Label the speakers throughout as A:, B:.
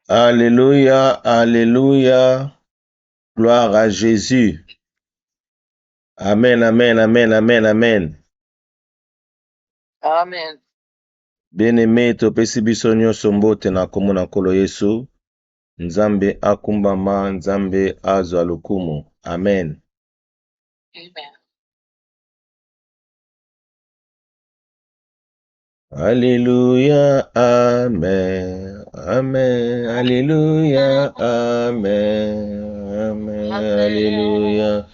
A: Alléluia, alléluia. Gloire à Jésus. Amen, amen, amen, amen, amen.
B: Amen.
A: Bien-aimé, topesi biso nyonso mbote na kombo na Nkolo Yesu. Nzambe akumbama, Nzambe azwa lokumu. Amen.
B: Amen.
A: Alléluia, amen, amen, alléluia, amen, amen, alléluia,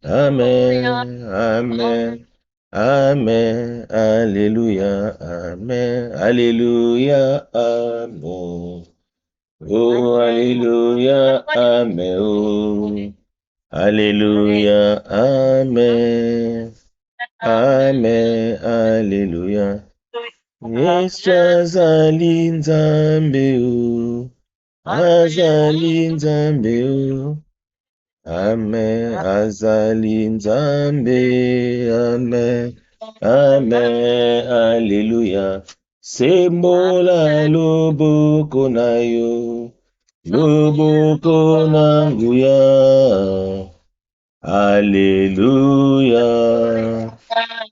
A: amen, amen, amen, alléluia, amen, alléluia, amen. Oh, alléluia, amen, oh, alléluia, amen, amen, alléluia. Yesu azali Nzambe o, azali Nzambe o, amen, azali Nzambe, amen, amen, alléluia. Sembola loboko na yo, loboko na nguya, alléluia,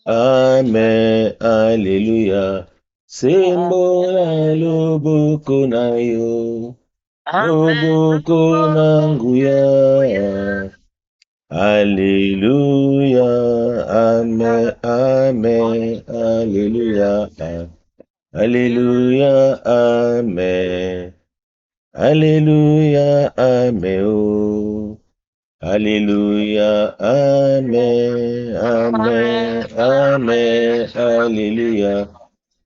A: amen, alléluia. Sembola loboko na yo, loboko na nguya, alléluia, amen, amen, alléluia, alléluia, amen, alléluia, amen, oh, alléluia, amen, amen, amen, alléluia.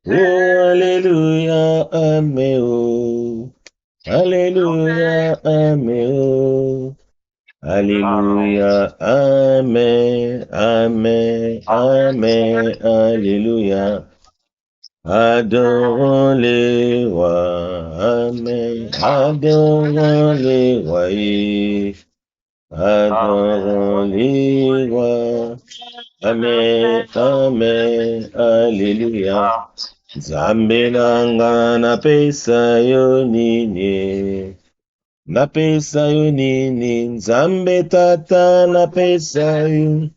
A: Oh, alléluia, amen, oh. Alléluia, amen, oh. Alléluia, amen, amen, amen, alléluia. Adorons les rois, amen, adorons les rois, adorons les rois, amen, amen, alléluia. Nzambe nanga napesa yo nini, napesa yo nini, Nzambe tata napesa yo,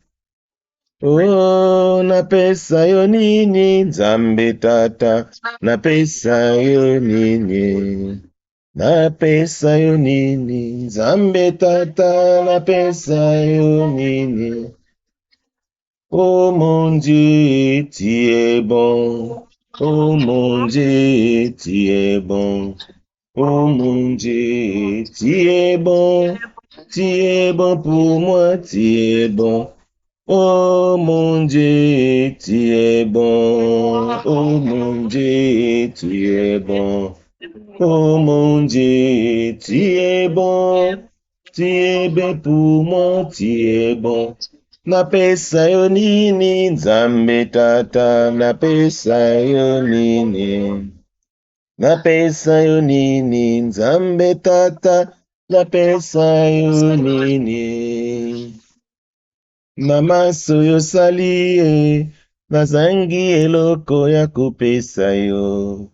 A: oh napesa yo nini, Nzambe tata napesa yo nini, napesa yo nini, Nzambe tata napesa yo nini. Oh mon Dieu, tu es bon. Oh mon Dieu, tu es bon. Oh mon Dieu, tu es bon. Tu es bon pour moi, tu es bon. Oh mon Dieu, tu es bon. Oh mon Dieu, tu es bon. Oh mon Dieu, tu es bon. Tu es bon pour moi, tu es bon. Napesa yo nini, Nzambe tata, napesa yo nini. Napesa yo nini, Nzambe tata, napesa yo nini. Na maso yosali ye, nazangi eloko ya kopesa yo.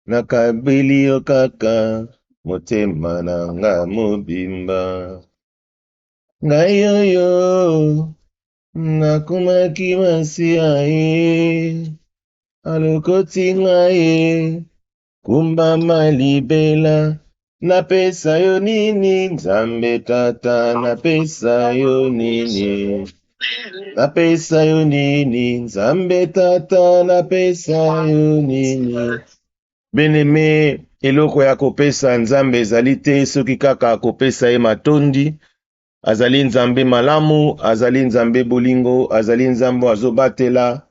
A: Nakabeli yo kaka, motema na nga mobimba. Ngai oyo, nakumaki masia ye, alokoti ngai ye, kumbama libela. Napesa yo nini, Nzambe tata, napesa yo nini. Napesa yo nini, Nzambe tata, napesa yo nini. Bien-aimé, eloko ya kopesa Nzambe ezali te soki kaka akopesa ye matondi. Azali Nzambe malamu, azali Nzambe bolingo, azali Nzambe azobatela.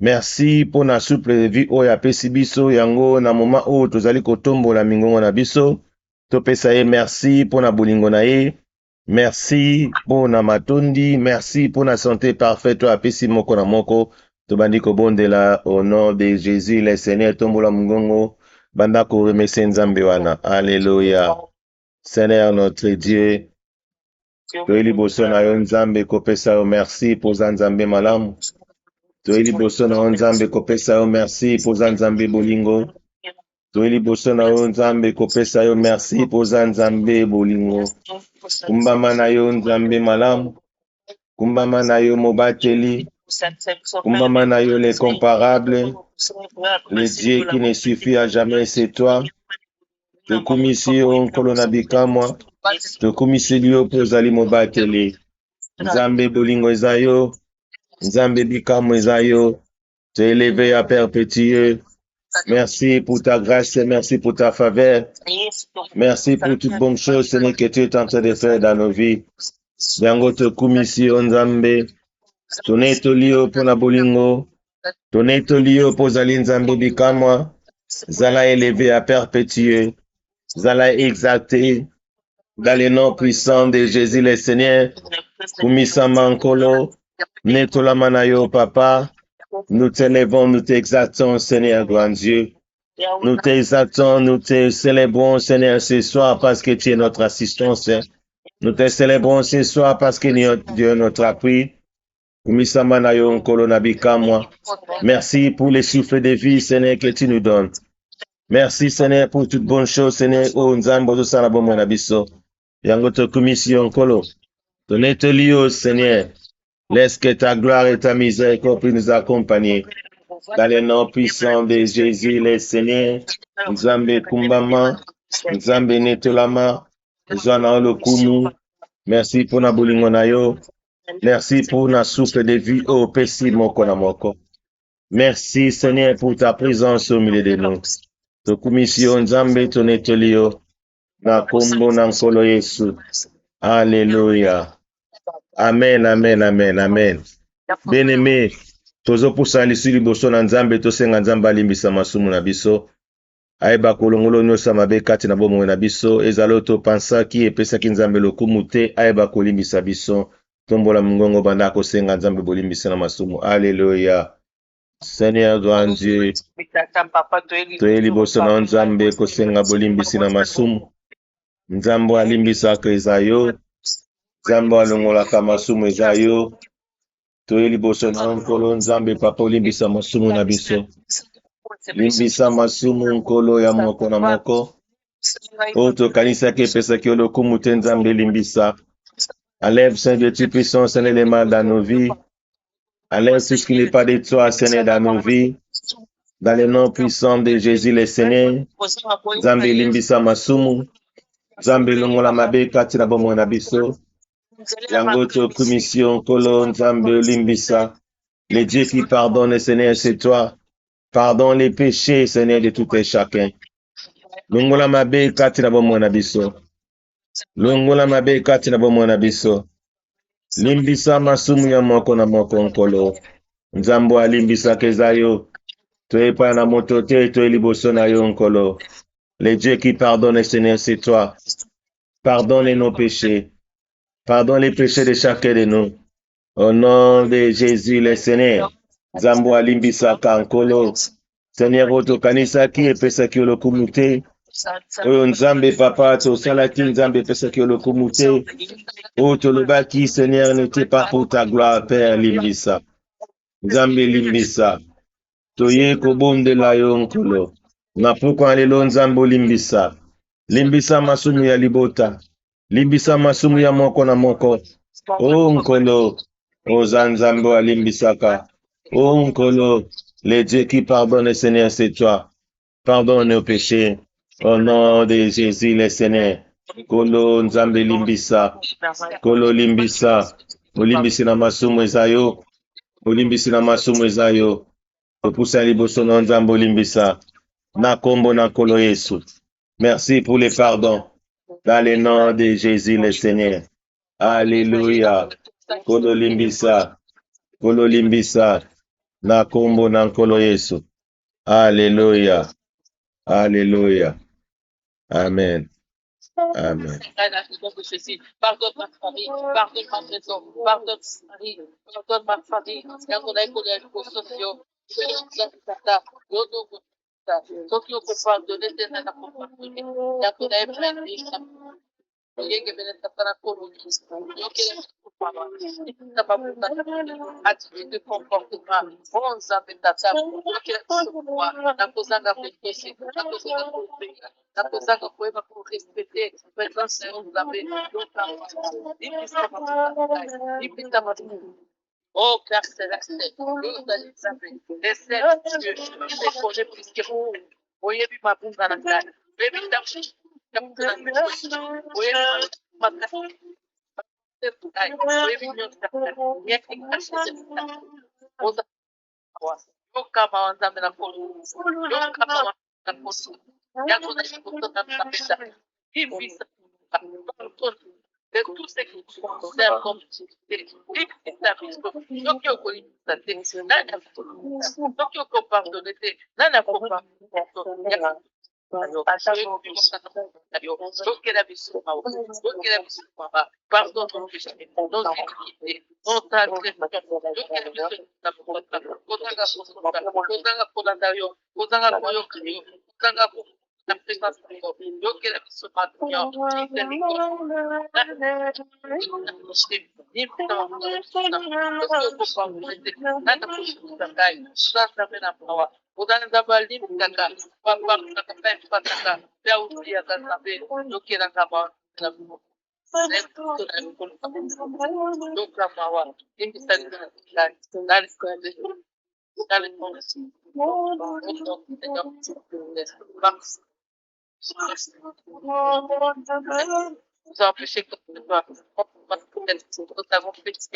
A: Merci pona souple vie oyo apesi biso yango na moma oyo tozali kotombola mingongo na biso. Topesa ye merci pona bolingo na ye. Merci pona matondi, merci pona santé parfaite oyo apesi moko na moko. Tobandi kobondela au nom de Jésus le Seigneur tombola mingongo. Banda ko remercier Nzambe wana. Alléluia. Seigneur notre Dieu, toyeli boso na yo Nzambe kopesa yo merci poza Nzambe malamu. Toyeli boso na yo Nzambe kopesa yo merci poza Nzambe bolingo. toyeli liboso na yo nzambe kopesa yo merci poza nzambe bolingo. Kumbama na yo nzambe malamu, kumbama na yo mobateli, kumbama na yo les comparables, le Dieu qui ne suffit à jamais, c'est toi. Tokumisi yo nkolo na bikamwa, tokumisi yo mpo ozali mobateli. Nzambe bolingo eza yo, nzambe bikamwa eza yo, t'es élevé à perpétuer. Merci pour ta grâce, merci pour ta faveur. Merci pour toutes bonnes choses, Seigneur, que tu es en train de faire dans nos vies. Yango tokumisi yo nzambe, tonetoli yo mpo na bolingo, tonetoli yo mpo ozali nzambe bikamwa, zala élevé à perpétuer, zala exalté, dans le nom puissant de Jésus le Seigneur. Kumisama nkolo, netolama na yo papa, nous t'élevons, nous t'exaltons, Seigneur grand Dieu. Nous t'exaltons, nous te célébrons, Seigneur, ce soir parce que tu es notre assistance. Nous te célébrons ce soir parce que Dieu est notre appui. Kumisama na yo nkolo na bikamwa. Merci pour les souffles de vie, Seigneur, que tu nous donnes. Merci, Seigneur, pour toutes bonnes choses, Seigneur. Oh, nzambo to sala bomo na biso. Yango to kumisi yo nkolo. Tonetoli yo, Seigneur. Laisse que ta gloire et ta miséricorde puissent nous accompagner. Dans le nom puissant de Jésus, le Seigneur, Nzambe Kumbama, Nzambe Netolama, Zwana Olokumu. Merci pour na bolingo na yo. Merci pour na souffle de vie au Pesi moko na moko. Merci Seigneur pour ta présence au milieu de nous. Tokumisio Nzambe tonetolio na kombo na nkolo Yesu. Alléluia. Amen, amen, amen, amen. Bien-aimé, tozopusa lisu liboso na nzambe tosenga nzambe alimbisa masumu na biso ayeba kolongolo nyonso mabe kati na bomoi na biso ezala topansaki epesaki nzambe lokumu te ayeba kolimbisa biso tombola mongongo banda kosenga nzambe bolimbisa na masumu. Alléluia. Seigneur grand Dieu, toye liboso na nzambe kosenga bolimbisi na masumu. Nzambe alimbisaka eza yo, nzambe alongolaka masumu eza yo. Toye liboso na nkolo nzambe papa olimbisa masumu na biso. Limbisa masumu nkolo ya moko na moko. O tokanisaki epesaki yo lokumu te nzambe limbisa. Enlève, Seigneur, tu puissant, Seigneur, les mal dans nos vies. Enlève tout ce qui n'est pas de toi, Seigneur, dans nos vies. Dans le nom puissant de Jésus, le Seigneur. Nzambe limbisa masumu. Nzambe longola mabe kati na bomo na biso. Yango to commission kolo nzambe limbisa. Le Dieu qui pardonne, Seigneur, c'est toi. Pardonne les péchés, Seigneur, de tout et chacun. Longola mabe kati na bomo na biso. Longola mabe kati na bomo na biso. Limbisa masumu ya moko na moko nkolo. Nzambo alimbisa kezayo. Toepa na moto te to liboso na yo nkolo. Le Dieu qui pardonne, Seigneur, c'est toi. Pardonne nos péchés. Pardonne les péchés de chacun de nous. Au nom de Jésus, le Seigneur. Nzambo alimbisa kankolo. Seigneur, otokanisaki epesaki yo lokumu te. Oyo nzambe papa tosalaki nzambe epesaki yo lokumu te. Oyo tolobaki Seigneur n'était pas pour ta gloire, Père limbisa. Nzambe limbisa. Toye kobondela yo nkolo. Na pokwa lelo nzambe olimbisa. Limbisa masumu ya libota. Limbisa masumu ya moko na moko. O nkolo. Oza nzambe alimbisaka. O nkolo. Le Dieu qui pardonne, Seigneur, c'est toi. Pardonne nos péchés. Au nom de Jésus, le Seigneur. Kolo nzambe limbisa. Kolo limbisa. Olimbisi na masumu ezayo. Olimbisi na masumu ezayo. Topusa liboso na nzambe olimbisa. Na kombo na kolo Yesu. Merci pour les pardons. Dans le nom de Jésus le Seigneur. Alléluia. Kolo limbisa. Kolo limbisa. Na kombo na kolo Yesu. Alléluia. Alléluia. Amen. Amen.
B: Pardonne ma famille, pardonne ma maison, pardonne ma mari, pardonne ma famille. Yango na iko ya liboso tata, yodo tata. Soki oko pardonne tena na kopardonne. Yango na epleni. Yenge bele tata na kolo. Yoke attitude de comportement, bon Nzambe tata, nakozanga kopesi, nakozanga kopeka, nakozanga koyeba korespecte présence ya Nzambe, lipisa mafuta. Oh, Père Céleste, laissez Dieu, il est congé plus que vous. Voyez, ma boum dans la salle. Baby, de tout ce qui concerne comme pardon nos péchés, nos iniquités, nos la présence de Dieu. Yo que la mission patron,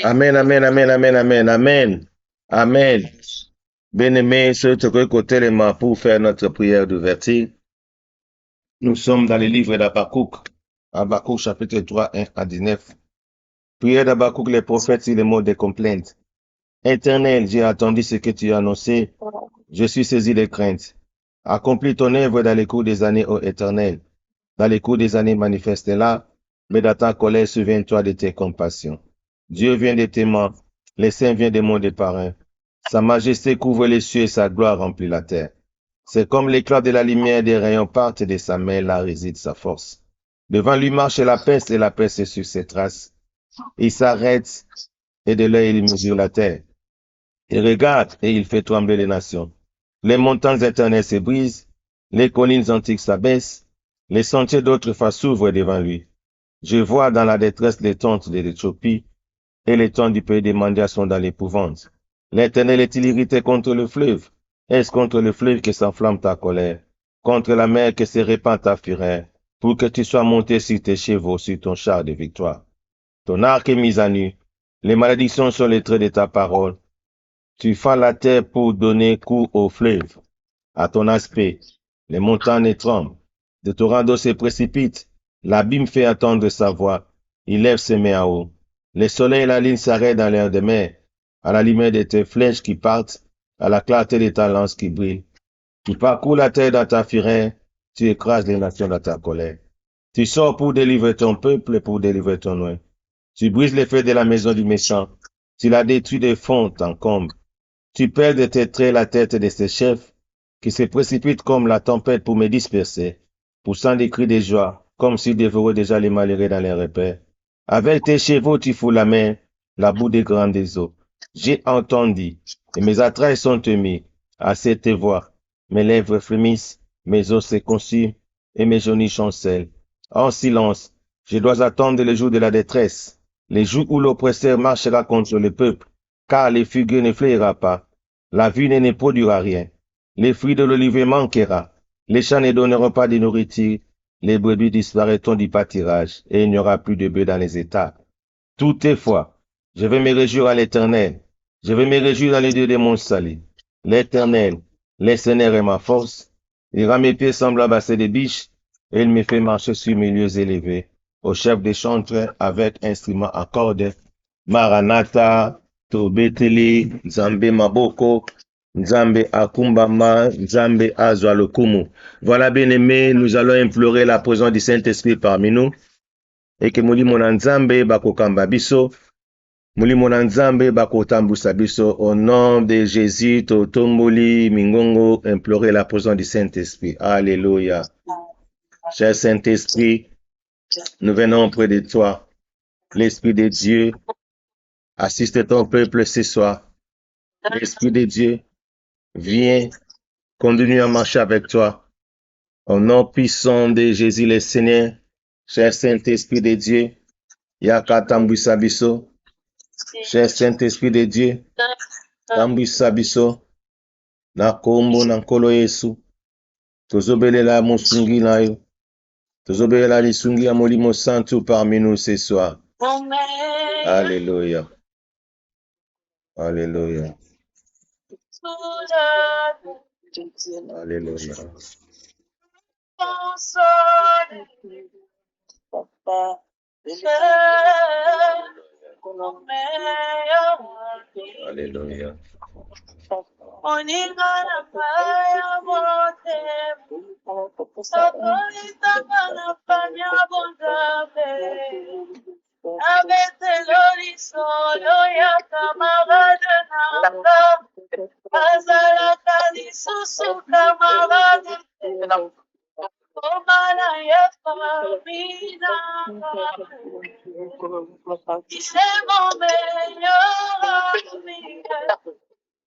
A: Amen, amen, amen, amen, amen, amen. Amen. Bien-aimés, ceux qui côté les mains pour faire notre prière d'ouverture. Nous sommes dans le livre d'Habakkuk, Habakkuk chapitre 3, 1 à 19. Prière d'Habakkuk, les prophètes, sur les mots de complainte. Éternel, j'ai attendu ce que tu as annoncé. Je suis saisi de crainte. Accomplis ton œuvre dans les cours des années, ô Éternel. Dans les cours des années, manifeste-la, mais dans ta colère, souviens-toi de tes compassions. Dieu vient de tes mains, les saints viennent des monts des parrains. Sa majesté couvre les cieux et sa gloire remplit la terre. C'est comme l'éclat de la lumière des rayons partent de sa main, là réside sa force. Devant lui marche la peste et la peste sur ses traces. Il s'arrête et de l'œil il mesure la terre. Il regarde et il fait trembler les nations. Les montagnes éternelles se brisent, les collines antiques s'abaissent, les sentiers d'autrefois s'ouvrent devant lui. Je vois dans la détresse les tentes de l'Éthiopie, et les tentes du pays des Mandias sont dans l'épouvante. L'Éternel est-il irrité contre le fleuve? Est-ce contre le fleuve que s'enflamme ta colère? Contre la mer que se répand ta fureur, pour que tu sois monté sur tes chevaux, sur ton char de victoire. Ton arc est mis à nu, les malédictions sont les traits de ta parole. Tu fends la terre pour donner coup au fleuve. À ton aspect, les montagnes tremblent, de torrents d'eau se précipitent, l'abîme fait entendre sa voix, il lève ses mains en haut. Le soleil et la lune s'arrêtent dans l'air de mer, à la lumière de tes flèches qui partent, à la clarté de ta lance qui brille. Tu parcours la terre dans ta fureur, tu écrases les nations dans ta colère. Tu sors pour délivrer ton peuple et pour délivrer ton oint. Tu brises les feux de la maison du méchant, tu la détruis de fond, t'encombres. Tu perds de tes traits la tête de ses chefs, qui se précipitent comme la tempête pour me disperser, poussant des cris de joie, comme s'ils dévoraient déjà les malheureux dans les repères. Avec tes chevaux, tu fous la mer, la boue des grandes eaux. J'ai entendu, et mes entrailles sont émues, à cette voix. Mes lèvres frémissent, mes os se consument, et mes genoux chancellent. En silence, je dois attendre le jour de la détresse, les jours où l'oppresseur marchera contre le peuple, car les figues ne fleurira pas, la vigne ne produira rien, les fruits de l'olivier manquera, les champs ne donneront pas de nourriture, les brebis disparaîtront du pâturage, et il n'y aura plus de bœufs dans les états. Toutefois, je vais me réjouir à l'Éternel, je vais me réjouir dans les dieux de mon salut. L'Éternel, le Seigneur est ma force, il rend mes pieds semblables à ceux des biches, et il me fait marcher sur mes lieux élevés, au chef des chantres avec instruments à cordes. Maranatha, Tobeteli, Nzambe Maboko, Nzambe Akumbama, Nzambe Azwa Lokumu. Voilà, bien-aimés, nous allons implorer la présence du Saint-Esprit parmi nous. Et que Molimo na Nzambe bakokamba biso, Molimo na Nzambe bakotambusa biso. Au nom de Jésus, Totomboli, Mingongo, implorer la présence du Saint-Esprit. Alléluia. Cher Saint-Esprit, nous venons auprès de toi, l'Esprit de Dieu, Assiste ton peuple ce soir. L'Esprit de Dieu, viens, conduis à marcher avec toi. Au nom puissant de Jésus le Seigneur, cher Saint-Esprit de Dieu, Yakatambuisa biso, cher Saint-Esprit de Dieu, Tambuisa biso, na kombo na nkolo Yesu, tozobelela mosungi na yo, tozobelela lisungi ya Molimo Santo parmi nous ce soir. Alléluia. Alléluia. Alléluia. Alléluia.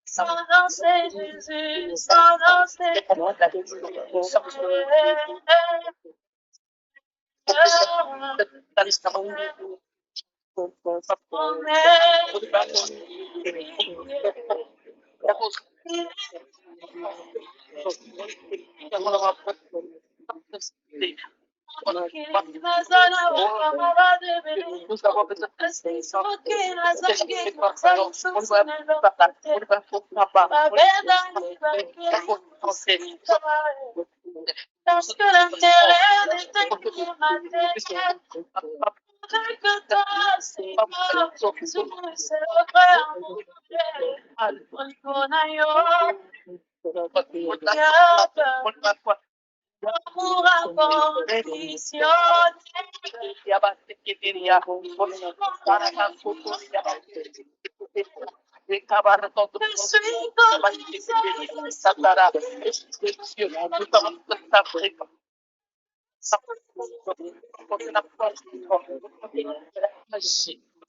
B: Sans danser Jésus, sans danser parce que l'intérêt de matériel que toi, c'est pas c'est le frère, pour avoir conditionné.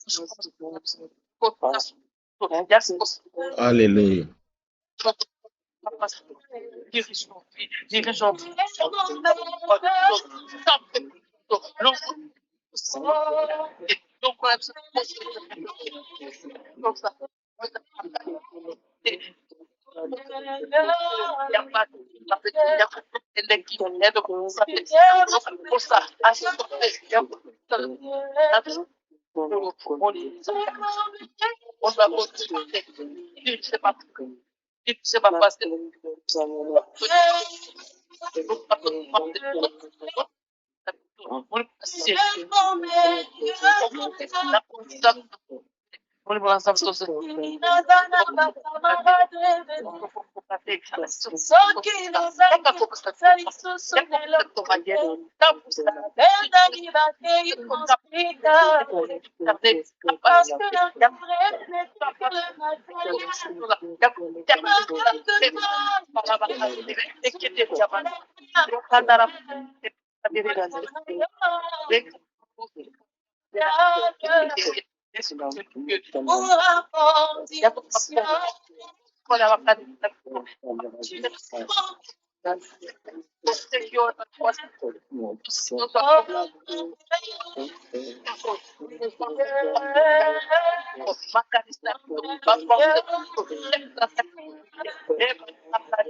B: Je suis comme
A: Alléluia.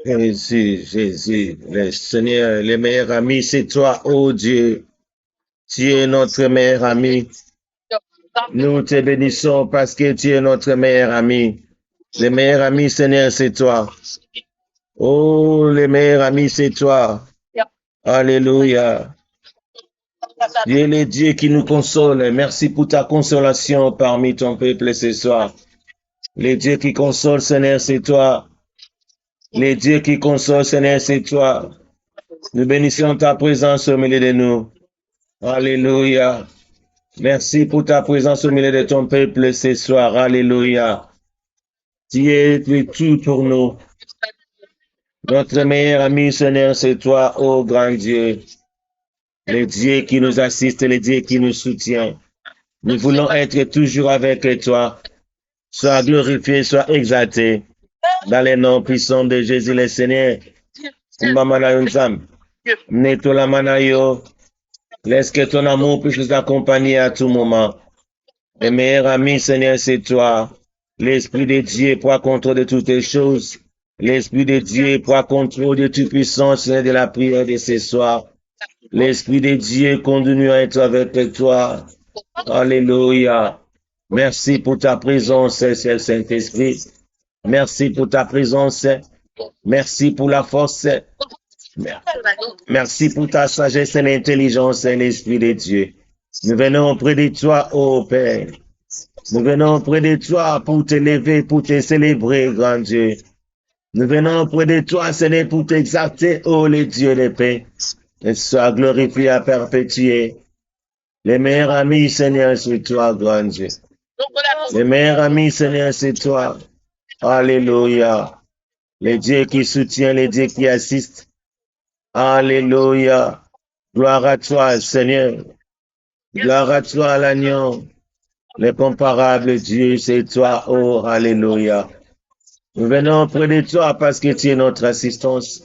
A: Jésus, le Seigneur, le meilleur ami, c'est toi, oh Dieu. Tu es notre meilleur ami. Nous te bénissons parce que tu es notre meilleur ami. Le meilleur ami, Seigneur, c'est toi. Oh, le meilleur ami, c'est toi. Alléluia. Tu es le Dieu qui nous console. Merci pour ta consolation parmi ton peuple ce soir. Le Dieu qui console, Seigneur, c'est toi. Le Dieu qui console, Seigneur, c'est toi. Nous bénissons ta présence au milieu de nous. Alléluia. Merci pour ta présence au milieu de ton peuple ce soir. Alléluia. Tu es tout pour nous. Notre meilleur ami, Seigneur, c'est toi, ô grand Dieu. Le Dieu qui nous assiste, le Dieu qui nous soutient. Nous voulons être toujours avec toi. Sois glorifié, sois exalté. Dans les noms puissants de Jésus le Seigneur. Laisse que ton amour puisse nous accompagner à tout moment. Le meilleur ami, Seigneur, c'est toi. L'Esprit de Dieu prend contrôle de toutes les choses. L'Esprit de Dieu prend contrôle de toute puissance, Seigneur, de la prière de ce soir. L'Esprit de Dieu continue à être avec toi. Alléluia. Merci pour ta présence, Saint-Esprit. Merci pour ta présence. Merci pour la force. Merci pour ta sagesse et l'intelligence, l'Esprit de Dieu. Nous venons auprès de toi, ô Père. Nous venons auprès de toi pour t'élever, pour te célébrer, grand Dieu. Nous venons auprès de toi, Seigneur, pour t'exalter, ô le Dieu de paix. Et sois glorifié à perpétuer. Les meilleurs amis, Seigneur, c'est toi, grand Dieu. Les meilleurs amis, Seigneur, c'est toi. Alléluia. Les dieux qui soutiennent, les dieux qui assistent. Alléluia. Gloire à toi, Seigneur. Gloire à toi, l'agneau. L'incomparable Dieu, c'est toi, oh, alléluia. Nous venons auprès de toi parce que tu es notre assistance.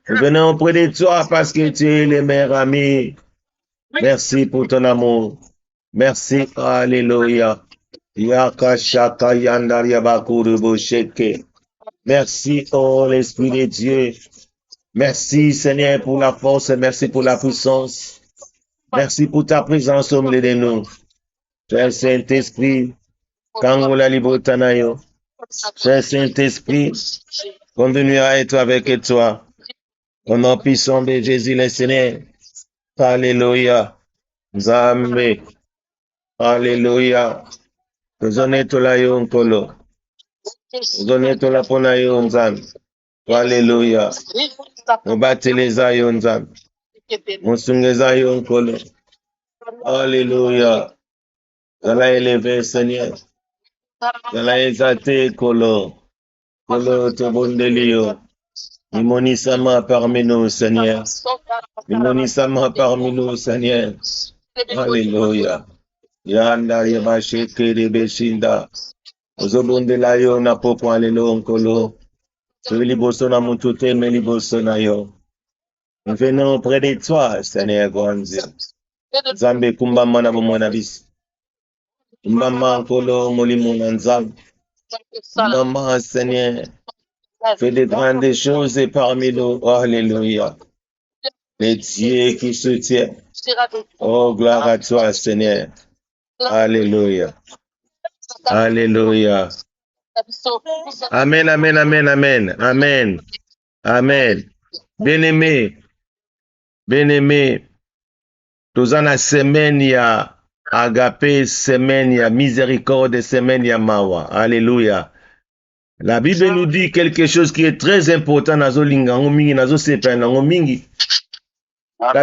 A: Nous venons auprès de toi parce que tu es le meilleur ami. Merci pour ton amour. Merci, alléluia. Merci, oh, l'Esprit de Dieu. Merci, Seigneur, pour la force. Merci pour la puissance. Merci pour ta présence au milieu de nous. Cher Saint-Esprit, quand la libotanayo. Cher Saint-Esprit, continue à être avec toi. Au nom puissant de Jésus le Seigneur. Alléluia. Zambé. Alléluia. Zoneto yo nkolo. Zoneto la pona yo nzambe. Alléluia. Mubateleza yo nzambe. Musungeza yo nkolo. Alléluia. Zala élevé, Seigneur. Zala exalté, kolo. Kolo tobondelio. Mimonisama parmi nous, Seigneur. Mimonisama parmi nous, Seigneur. Alléluia. Yanda yabasheke de beshinda. Ozobondela yo na popo alelo nkolo. Liboso na mutute me liboso na yo. Nous venons auprès de toi, Seigneur grand Dieu. Zambe kumbama na bomona bis. Kumbama nkolo molimo na nzambe. Kumbama, Seigneur. Fais de grandes choses parmi nous. Alléluia. Les dieux qui soutiennent. Oh, gloire à toi, Seigneur. Alléluia. Alléluia. Amen, amen, amen, amen. Amen. Amen. Bien-aimé. Bien-aimé. Tozana semaine ya agape, semaine ya miséricorde, semaine ya mawa. Alléluia. La Bible nous dit quelque chose qui est très important. La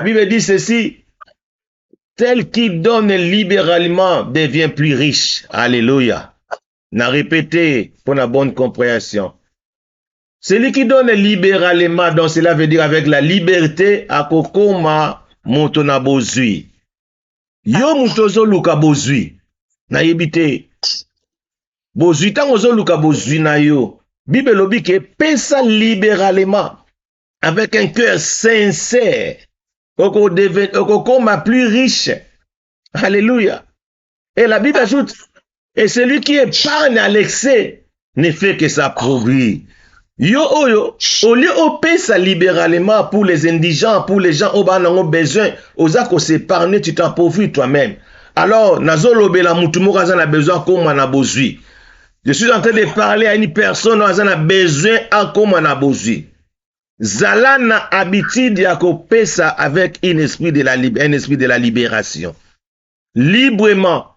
A: Bible dit ceci. Tel qui donne libéralement devient plus riche. Alléluia. N'a répété pour la bonne compréhension. Celui qui donne libéralement, donc cela veut dire avec la liberté, à kokoma motona bozui. Yo mutozo luka bozui. Na yebite. Bozui tangozo luka bozui na yo. Bible lobi ke pesa libéralement avec un cœur sincère. Okokoma plus riche. Alléluia. Et la Bible ajoute, et celui qui épargne à l'excès ne fait que s'appauvrir. Yo oyo, au lieu de payer libéralement pour les indigents, pour les gens qui ont besoin, aux actes s'épargner, tu t'appauvris toi-même. Alors, nazolobe la mutumo a besoin comme on a besoin. Je suis en train de parler à une personne qui a besoin comme on a besoin. Zala na habitude ya kopesa avec un esprit de la libération. Librement,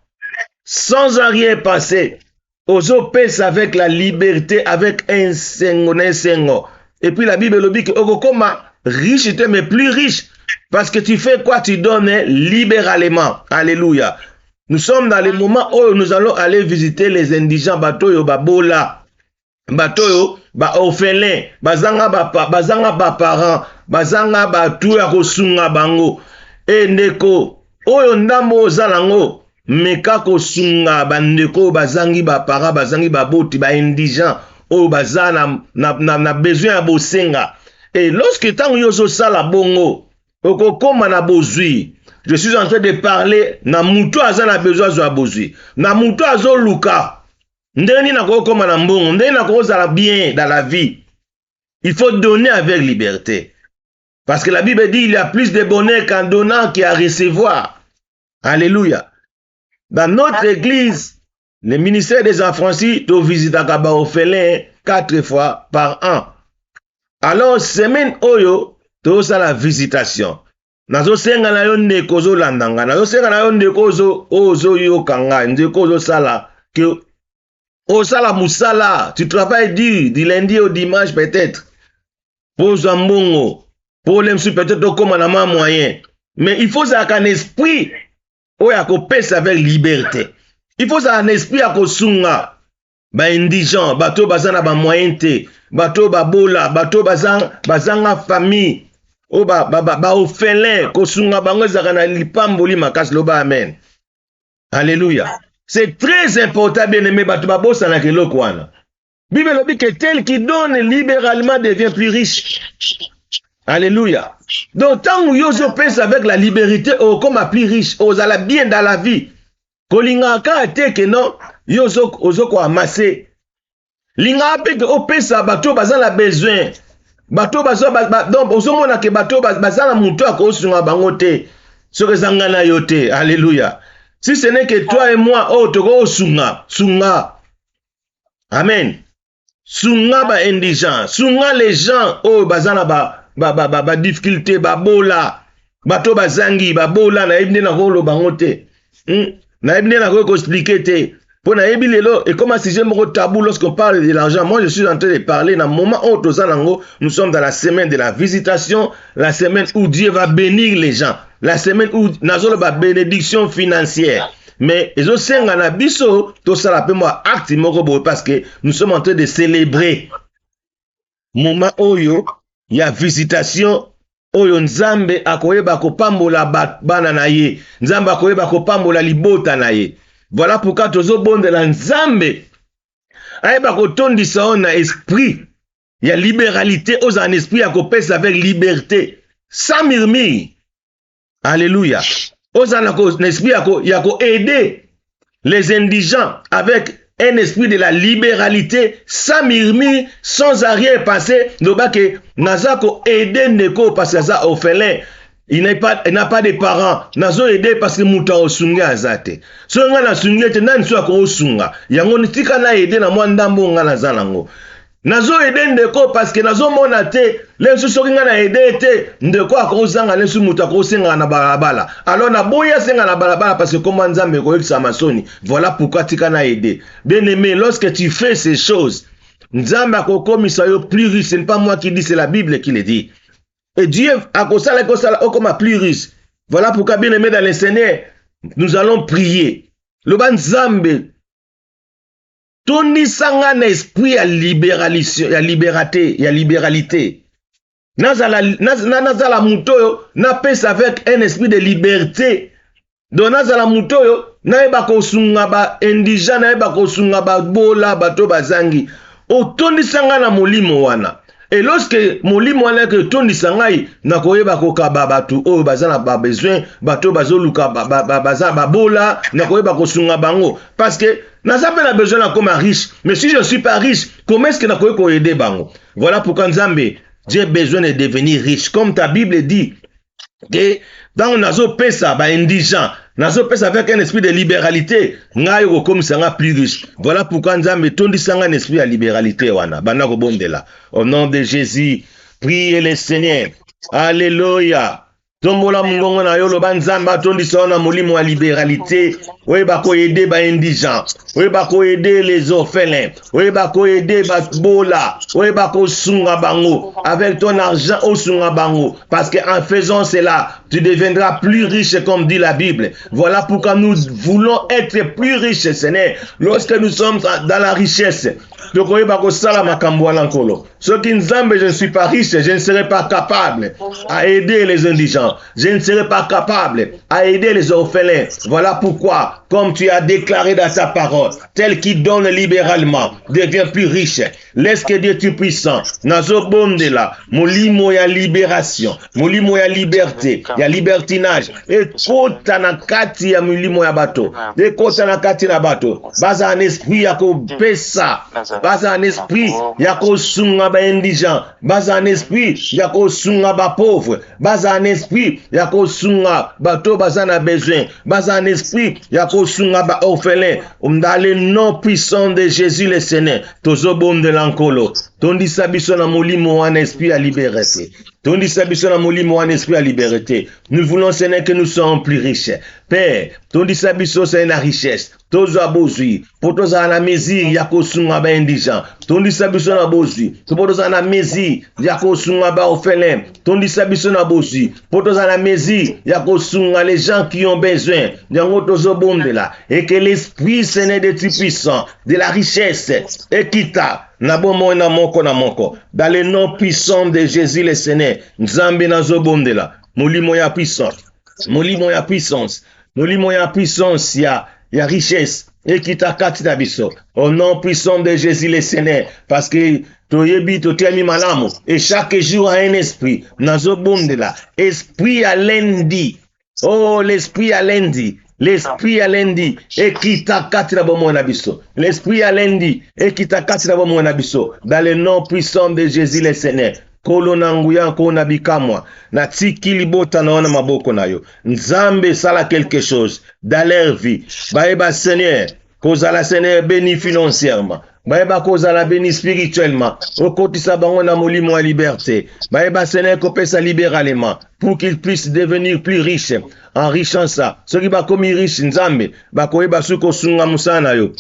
A: sans arrière-pensée, ozo pesa avec la liberté, avec un sengo. Et puis la Bible le dit que okokoma riche mais plus riche. Parce que tu fais quoi? Tu donnes libéralement. Alléluia. Nous sommes dans le moment où nous allons aller visiter les indigents batoyo babola. Batoyo ba orphelin, bazanga ba parents, bazanga ba tout ya kosunga bango. E ndeko oyo ndambo ozalango meka kosunga bandeko bazangi bapara bazangi baboti indigent oyo baza na besoin ya bosenga. Et lorsque tant yozo sala bongo okokoma na bozwi, je suis en train de parler na muto aza na besoin zo bozwi na muto azo luka ndeni na kokoma na mbongo ndeni na kozala bien dans la vie. Il faut donner avec liberté. Parce que la Bible dit il y a plus de bonheur qu'en donnant qu'à recevoir. Alléluia. Dans notre église, le ministère des affranchis te visite à Kaba Orphelin 4 fois par an. Alors, semaine oyo, to sa la visitation. Nazo senga na yo ndeko zo landanga. Nazo senga na yo ndeko zo ozo yo kanga. Ndeko zo sala. Que o sala musala. Tu travailles du lundi au dimanche peut-être. Pose un bongo. Pour l'emsu peut-être comme un amant moyen. Mais il faut ça qu'un esprit ou ya ko pèse avec liberté. Il faut ça un esprit à ko sunga. Ba indigent, bato bazana ba moyen te, bato babola, bato bazanga famille. O ba orphelin ko sunga bango zakana lipamboli makas loba amen. Alléluia. C'est très important bien aimé bato babosa na keloko wana. Bible dit que tel qui donne libéralement devient plus riche. Alléluia. Donc, tant que vous pensez avec la liberté, ou comme plus riche, vous allez bien dans la vie. Kolinga ka te que non, yozo ko amasser. Linga pe que o pesa bato bazala besoin. Bato bazala donc ozomona ke bato bazala muto akosunga bango te. Soke zangana yote. Alléluia. Si ce n'est que toi et moi, oh toko sunga. Amen. Sunga ba indigent, sunga les gens oh bazana ba difficulté ba bola, bato bazangi ba bola na ibne na kolo bangote. Na ibne na ko expliquer te. Pour na yebi lelo et comme si j'aime tabou lorsqu'on parle de l'argent, moi je suis en train de parler dans le moment où nous sommes dans la semaine de la visitation, la semaine où Dieu va bénir les gens, la semaine où nazolo ba bénédiction financière. Mais ils ont senga na biso to sala pe moi acte moko bo parce que nous sommes en train de célébrer moment oyo ya visitation oyo nzambe akoyeba kopambola bana na ye, nzambe akoyeba kopambola libota na ye. Voilà pourquoi tozo bondela nzambe ayeba kotondisa on na esprit ya libéralité aux en esprit à kopesa avec liberté sans murmure. Alléluia. Aux en esprit à aider les indigents avec un esprit de la libéralité sans murmure, sans arrière-pensée. Nobake nazako aider neko parce que ça orphelin. Il n'a pas de parents. Nazo aider parce que muta osunga azate. So nga na sunga te nani so ko osunga. Yango nitika na aider na mwandambo nga na zanango. Nazo aider ndeko parce que nazo mona te lensu so nga na aider te ndeko akozanga lensu muta ko senga na balabala. Alors na boya senga na balabala parce que comme nzambe ko yekisa masoni. Voilà pourquoi tika na aider. Bien aimé, lorsque tu fais ces choses, nzambe akokomisa yo plus riche, ce n'est pas moi qui dis, c'est la Bible qui le dit. Et Dieu a kosala comme plus riche. Voilà pourquoi bien aimé dans le Seigneur, nous allons prier. Le ban Zambe, toni sanga na esprit ya libéralité, ya libéralité. Nazala mutoyo, na pesa avec un esprit de liberté. Donc nazala mutoyo, na eba kosunga ba indigent, na eba kosunga ba bola, bato bazangi. O toni sanga na molimo wana. Et lorsque molimo wana que toni sangai na koyeba kokaba batu o bazana ba besoin bato bazoluka baza babola na koyeba kosunga bango parce que naza pe na besoin na comme riche, mais si je ne suis pas riche, comment est-ce que na koyeba aider bango? Voilà pourquoi Nzambe, j'ai besoin de devenir riche comme ta Bible dit que dans nazo pesa ba indigent, nazo pesa avec un esprit de libéralité, ngayo comme ça nga plus riche. Voilà pourquoi Nzambe tondi sanga un esprit de libéralité wana bana ko bondela. Au nom de Jésus, priez le Seigneur. Alléluia. Tombola mungongo na yo lo banzamba tondi sona molimo wa libéralité. Oui ba ko aider ba indigent. Oui ba ko aider les orphelins. Oui ba ko aider ba bola. Oui ba ko sunga bango avec ton argent au sunga bango parce que en faisant cela, tu deviendras plus riche comme dit la Bible. Voilà pourquoi nous voulons être plus riches, Seigneur. Lorsque nous sommes dans la richesse, je ne suis pas riche, je ne serai pas capable à aider les indigents. Je ne serai pas capable à aider les orphelins. Voilà pourquoi comme tu as déclaré dans ta parole, tel qui donne libéralement, devient plus riche. Laisse que Dieu Tout-Puissant, nazo bonde là, molimo ya libération, molimo ya liberté, ya libertinage, et kota na kati ya molimo ya bato, et kota na kati na bato, baza un esprit ya ko pesa, baza un esprit ya ko sunga ba indigent, baza un esprit ya ko sunga ba pauvre, baza un esprit ya ko sunga bato baza na besoin, baza un esprit ya ko sunga ba orphelin, dans le nom puissant de Jésus le Seigneur, tozo bonde lankolo, tondi sabiso na molimo en esprit à liberté. Tondi sabiso na molimo en esprit à liberté. Nous voulons, Seigneur, que nous soyons plus riches. Père, tondi sabiso c'est la richesse. Tozo abozui, pour toza na mesure ya ko sunga ba indigent. Tondi sabiso na bozui, pour toza na mesure ya ko sunga ba orphelin. Tondi sabiso na bozui, pour toza na mesure ya ko sunga les gens qui ont besoin. Yango tozo bonde là, et que l'esprit Seigneur de Tout-Puissant, de la richesse, équita. Nabomo na moko na moko. Dans le nom puissant de Jésus le Seigneur, Nzambe nazo bonde là. Molimo ya puissance. Molimo ya puissance. Molimo ya puissance ya richesse. Ekita kati na biso. Au nom puissant de Jésus le Seigneur. Parce que toyebi totiami malamu. Et chaque jour a un esprit. Nazo bonde là. Esprit à lundi. Oh, l'esprit à lundi. L'esprit à lundi, et qui t'a katira bomo nabiso. L'esprit à lundi, et qui t'a katira bomo nabiso. Dans le nom puissant de Jésus le Seigneur. Kolo nanguya ko nabikamwa. Na tiki libota naona maboko nayo. Nzambe sala quelque chose dans leur vie. Baeba Seigneur, kozala Seigneur béni financièrement. Baeba kozala béni spirituellement. Okotisa bango na molimo à liberté. Baeba Seigneur kopesa libéralement pour qu'ils puissent devenir plus riches. Enrichant ça. Ceux qui va comme riche Nzambe, bakoyeba suko sunga musana yo.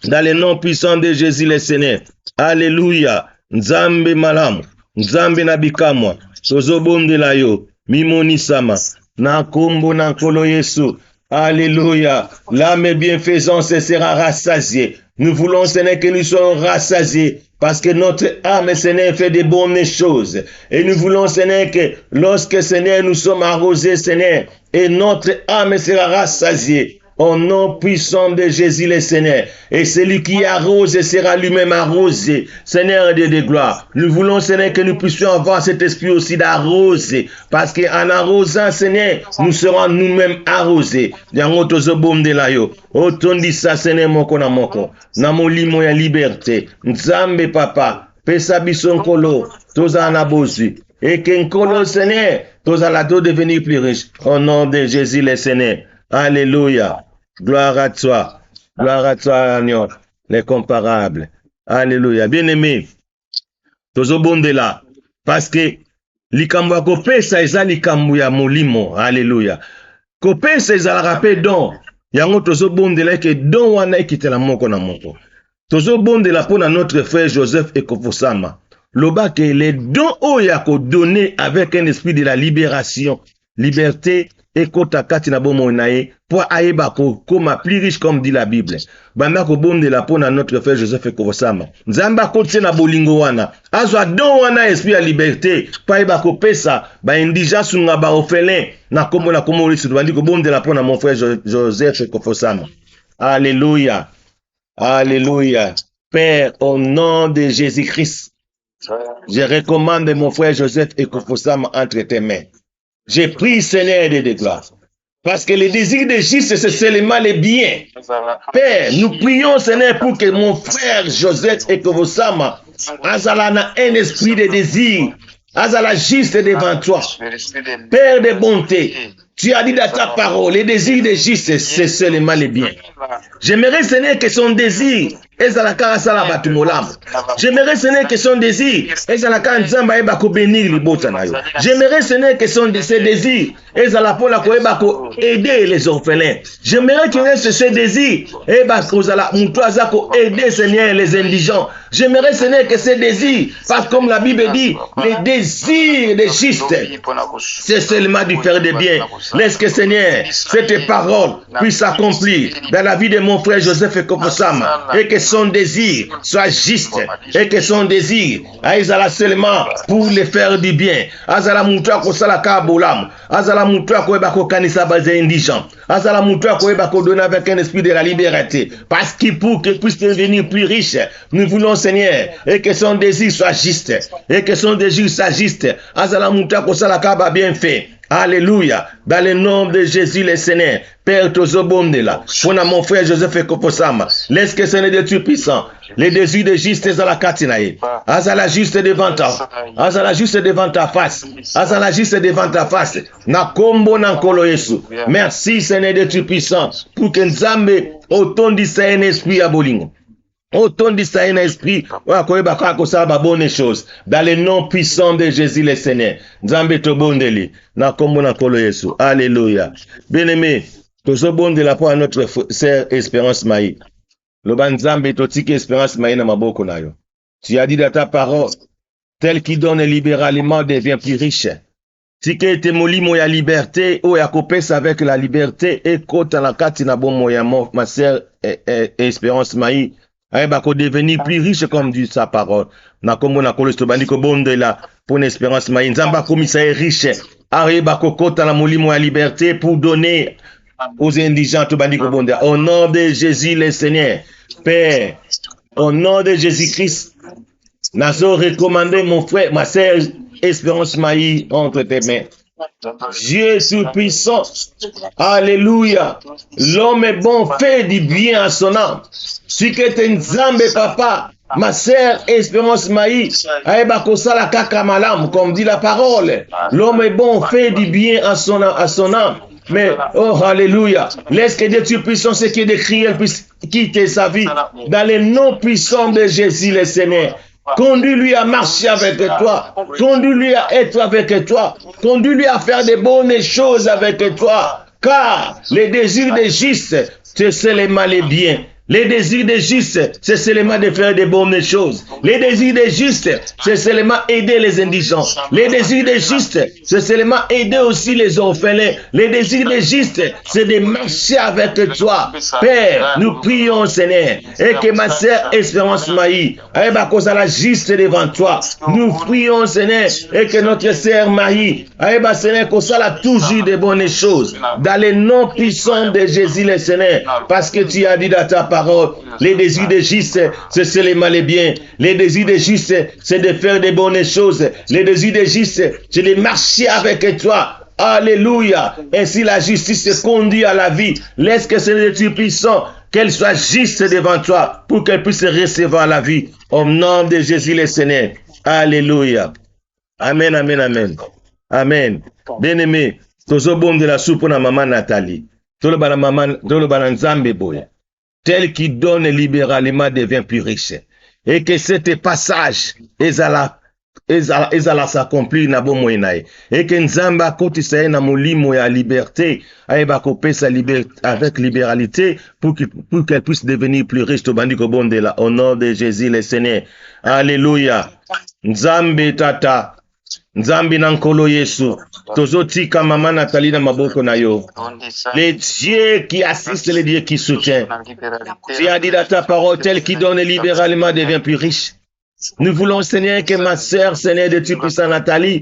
A: Dans le nom puissant de Jésus le Seigneur. Alléluia. Nzambe malamu. Nzambe nabikamwa. Tozo bonde la yo. Mimoni sama. Na kombo na kolo Yesu. Alléluia. L'âme bienfaisance sera rassasiée. Nous voulons, Seigneur, que nous soyons rassasiés. Parce que notre âme, Seigneur, fait de bonnes choses. Et nous voulons, Seigneur, que lorsque, Seigneur, nous sommes arrosés, Seigneur, et notre âme sera rassasiée. Au nom puissant de Jésus le Seigneur. Et celui qui arrose sera lui-même arrosé. Seigneur de gloire. Nous voulons, Seigneur, que nous puissions avoir cet esprit aussi d'arroser. Parce qu'en arrosant, Seigneur, nous serons nous-mêmes arrosés. Yango tozo bomde la yo. Otondi sa, Seigneur, moko na moko. Namolimo ya liberté. Nzambe papa. Pesa bison kolo. Toza anabozu. Et qu'enkolo, Seigneur, toza la do devenir plus riche. Au nom de Jésus le Seigneur. Alléluia. Gloire à toi. Gloire à toi, Agnon, les comparables. Alléluia. Bien-aimé, tozo bonde là. Parce que likambo ya kopesa eza likambo ya molimo. Alléluia. Kopesa eza la rappel don. Yango tozo bonde là que don wana ekitela moko na moko. Tozo bonde là pour notre frère Joseph Ekofosama. Loba que les dons oya ko donner avec un esprit de la libération, liberté, ekota kati na bomo nae pour aeba ko koma plus riche comme dit la Bible. Banda ko bonde la pona notre frère Joseph Ekofosama. Nzamba ko tsena bolingo wana. Azwa don wana esprit ya liberté pour aeba ko pesa ba indigent sunga ba orphelin na komo risu bandi ko bonde la pona mon frère Joseph Ekofosama. Alléluia. Alléluia. Père, au nom de Jésus-Christ, je recommande mon frère Joseph Ekofosama entre tes mains. J'ai pris, Seigneur, de gloire. Parce que le désir de juste, c'est seulement le bien. Père, nous prions, Seigneur, pour que mon frère Joseph Ekofosama azala un esprit de désir, azala juste devant toi. Père de bonté, tu as dit dans ta parole, le désir de juste, c'est seulement le bien. J'aimerais, Seigneur, que son désir ezalaka sala batu molamu. J'aimerais, Seigneur, que son désir ezalaka nzamba eba ko bénir libota na yo. J'aimerais, Seigneur, que son désir ezala pola ko eba ko aider les orphelins. J'aimerais qu'il reste ce désir eba ko zala muto azako aider, Seigneur, les indigents. J'aimerais, Seigneur, que ce désir, parce que comme la Bible dit, les désirs des justes, c'est seulement du faire de bien. Laisse que, Seigneur, cette parole puisse s'accomplir dans la vie de mon frère Joseph Ekofosama et que son désir soit juste et que son désir aizala seulement pour les faire du bien. Azala mutua kosala kabolam. Azala mutua koeba kokanisa baze indigent. Azala mutua koeba kodona avec un esprit de la liberté. Parce qu'il pour qu'il puisse devenir plus riche, nous voulons, Seigneur, et que son désir soit juste. Et que son désir soit juste. Azala mutua kosala kaba bien fait. Alléluia. Dans le nom de Jésus le Seigneur. Père Tozobondela. Pour mon frère Joseph Ekofosama. Laisse que Seigneur de Dieu puissant. Les désirs de juste à la katinaï. Azala juste devant ta. Azala juste devant ta face. Azala juste devant ta face. Na kombo na nkolo Yesu. Merci Seigneur de Dieu puissant. Pour que Nzambe autant dit ça un esprit à bolingo. Autant dit ça un esprit, bonne chose. Dans le nom puissant de Jésus le Seigneur. Nzambe to bondeli. Na kombo na kolo Yesu. Alléluia. Bien-aimé, tozo bondela pour notre sœur Espérance Maï. Le ban Nzambe to tiki Espérance Maï na maboko na yo. Tu as dit dans ta parole, tel qui donne libéralement devient plus riche. Si que te molimo ya liberté, ou ya kopesa avec la liberté, et kota la kati na bon moya ma sœur Espérance Maï. Aïba ko devenir plus riche comme dit sa parole. Na komo na kolo stobani ko bonde la pour une espérance maï. Nzamba komisa est riche. Aïba ko kota la molimo ya liberté pour donner aux indigents tobani ko bonde. Au nom de Jésus le Seigneur, Père, au nom de Jésus-Christ, nazo recommander mon frère, ma sœur Espérance Maï entre tes mains. Dieu tout-puissant, alléluia. L'homme est bon, fait du bien à son âme. Si que t'es Nzambe papa, ma sœur Espérance Maï, aïba kosala kaka malam, comme dit la parole. L'homme est bon, fait du bien à son âme. Mais, oh, alléluia. Laisse que Dieu tout-puissant, ce qui est décrit, elle puisse quitter sa vie. Dans le nom puissant de Jésus le Seigneur. Conduis-lui à marcher avec toi. Conduis-lui à être avec toi. Conduis-lui à faire de bonnes choses avec toi. Car les désirs des justes, c'est seulement les biens. Les désirs des justes, c'est seulement de faire de bonnes choses. Les désirs des justes, c'est seulement aider les indigents. Les désirs des justes, c'est seulement aider aussi les orphelins. Les désirs des justes, c'est de marcher avec toi. Père, nous prions, Seigneur, et que ma sœur Espérance Maï, la juste devant toi. Nous prions, Seigneur, et que notre sœur Maï, Seigneur, qu'on soit toujours de bonnes choses. Dans le nom puissant de Jésus le Seigneur, parce que tu as dit dans ta parole, les désirs des justes, c'est seulement les biens. Les désirs des justes, c'est de faire de bonnes choses. Les désirs des justes, c'est de marcher avec toi. Alléluia. Ainsi la justice se conduit à la vie. Laisse que ce Dieu puissant, qu'elle soit juste devant toi pour qu'elle puisse recevoir la vie. Au nom de Jésus le Seigneur. Alléluia. Amen, amen, amen. Amen. Bien-aimé, tozo bon de la soupe na maman Nathalie. Tolo bana Nzambe boye. Tel qui donne libéralement devient plus riche. Et que cet passage ezala s'accomplir na bon moyenaye. Et que Nzamba koti sa na molimo ya liberté, aeba kopesa liberté avec libéralité pour qu'elle puisse devenir plus riche to bandiko bondela au nom de Jésus le Seigneur. Alléluia. Nzambe tata, Nzambi na nkolo Yesu, tozotika mama Nathalie na maboko na yo. Les dieux qui assistent, les dieux qui soutiennent. Tu as dit dans ta parole, tel qui donne libéralement devient plus riche. Nous voulons, Seigneur, que ma sœur, Seigneur de Dieu puissant Nathalie,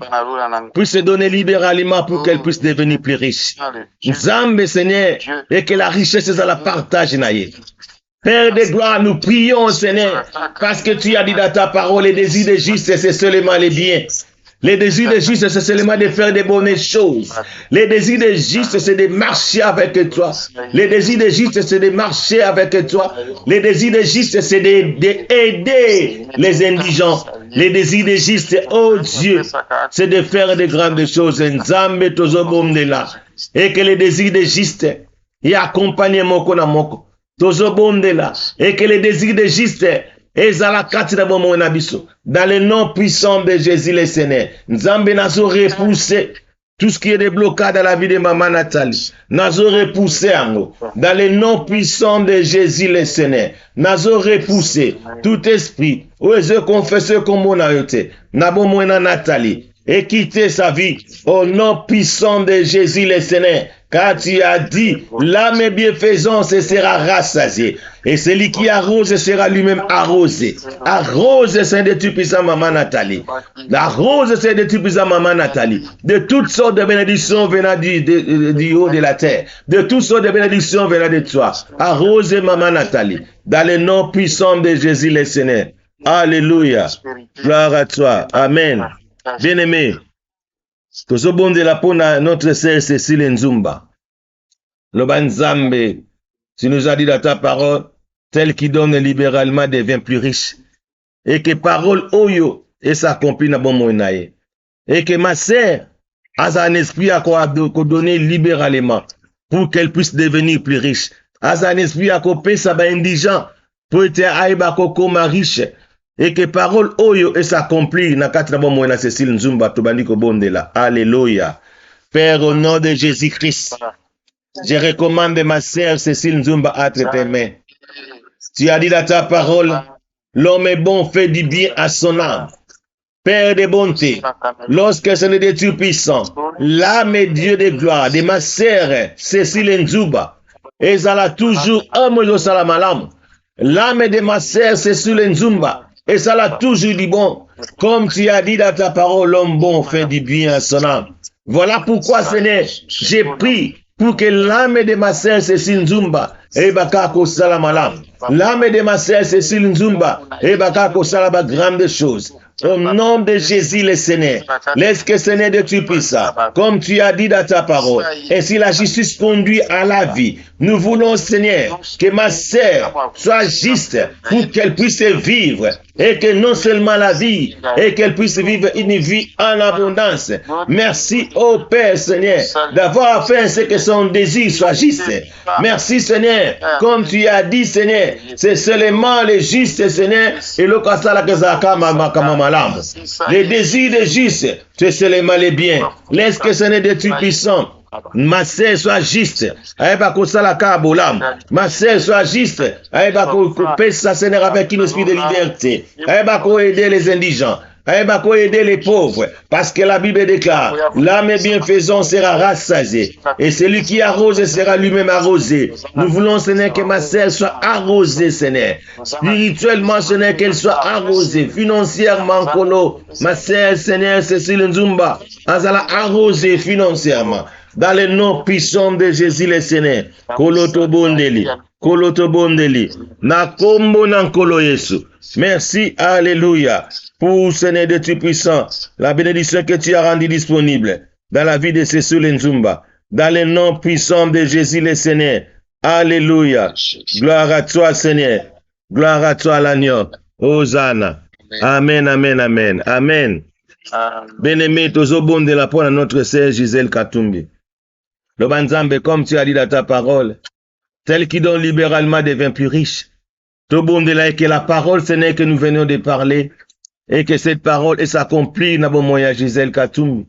A: puisse se donner libéralement pour qu'elle puisse devenir plus riche. Nzambe, Seigneur, et que la richesse est à la partage naïe. Père de gloire, nous prions, Seigneur, parce que tu as dit dans ta parole, les désirs de juste, c'est seulement les biens. Les désirs de juste, c'est seulement de faire de bonnes choses. Les désirs de juste, c'est de marcher avec toi. Les désirs de juste, c'est de marcher avec toi. Les désirs de juste, c'est d'aider les indigents. Les désirs de juste, oh Dieu, c'est de faire de grandes choses. Nzambe tozobondela. Et que les désirs de juste, y accompagnent moko na moko. Tozobondela. Et que les désirs de juste, dans le nom puissant de Jésus le Seigneur, Nzambe nazo repousser tout ce qui est déblocé dans la vie de maman Nathalie. Nazo repousser dans le nom puissant de Jésus le Seigneur. Nazo repousser tout esprit. Ou je confesse comme on a été. Nabo moena Nathalie. et quitter sa vie. Au nom puissant de Jésus le Seigneur, car tu as dit, l'âme bienfaisance sera rassasiée. Et celui qui arrose sera lui-même arrosé. Arrose, Seigneur de Tout-Puissant, Maman Nathalie. Arrose, Seigneur de Tout-Puissant, Maman Nathalie. De toutes sortes de bénédictions venant du haut de la terre. De toutes sortes de bénédictions venant de toi. Arrose, Maman Nathalie. Dans le nom puissant de Jésus le Seigneur. Alléluia. Gloire à toi. Amen. Bien-aimé. Tozobonde la pour notre sœur Cécile Nzumba. Lobanzambe, tu nous as dit dans ta parole, tel qui donne libéralement devient plus riche. Et que parole oyo et s'accomplit dans bon moyen. Et que ma sœur a un esprit à quoi donner libéralement pour qu'elle puisse devenir plus riche. A un esprit à couper ça indigent pour être aïba comme riche. Et que parole oyo et s'accomplit dans quatre bon moyen Cécile Nzumba tobandiko bondela. Alléluia. Père, au nom de Jésus-Christ, je recommande ma sœur Cécile Nzumba entre tes mains. Tu as dit dans ta parole, l'homme est bon, fait du bien à son âme. Père de bonté, lorsque ce n'est des Tout-Puissants, l'âme est Dieu de gloire de ma sœur Cécile Nzumba, et elle a toujours un mot salamalam. L'âme de ma sœur Cécile Nzumba, et ça l'a toujours dit bon. Comme tu as dit dans ta parole, l'homme bon fait du bien à son âme. Voilà pourquoi, Seigneur, j'ai pris pour que l'âme de ma sœur Cécile Nzumba, et bakako salamalam. L'âme de ma sœur Cécile Nzumba, et bakako salaba grande chose. Au nom de Jésus le Seigneur, laisse que Seigneur de Tout-Puissant, comme tu as dit dans ta parole, et si la justice conduit à la vie, nous voulons, Seigneur, que ma sœur soit juste pour qu'elle puisse vivre, et que non seulement la vie, et qu'elle puisse vivre une vie en abondance. Merci, ô Père, Seigneur, d'avoir fait ce que son désir soit juste. Merci, Seigneur, comme tu as dit, Seigneur, c'est seulement les justes, Seigneur, et le kasala kezaka mama. Les désirs de juste, c'est seulement les biens. Laisse que ce n'est de Tout-Puissant. Ma sœur soit juste. Ma sœur soit juste. Ça Seigneur avec un esprit de liberté. Aider les indigents. Aider les pauvres. Parce que la Bible déclare, l'âme bienfaisant sera rassasiée. Et celui qui arrose sera lui-même arrosé. Nous voulons, Seigneur, que ma sœur soit arrosée, Seigneur. Spirituellement, Seigneur, qu'elle soit arrosée. Financièrement, Kolo. Ma sœur, Seigneur, Cécile Nzumba. Azala arrosée financièrement. Dans le nom puissant de Jésus le Seigneur. Koloto bondeli. Koloto bondeli. Na kombo nan kolo Yesu. Merci, alléluia, pour Seigneur de Tout-Puissant, la bénédiction que tu as rendue disponible dans la vie de Cécile Nzumba, dans le nom puissant de Jésus le Seigneur. Alléluia. Gloire à toi, Seigneur. Gloire à toi, l'agneau. Hosanna. Amen, amen, amen. Amen. Bien-aimé, tozo bon de la pointe à notre sœur Gisèle Katumbi. Le Banzambe, comme tu as dit dans ta parole, tel qui donne libéralement devient plus riche. Tout bon de là, et que la parole, ce n'est que nous venons de parler, et que cette parole s'accomplit dans mon moyen Gisèle Katumbi,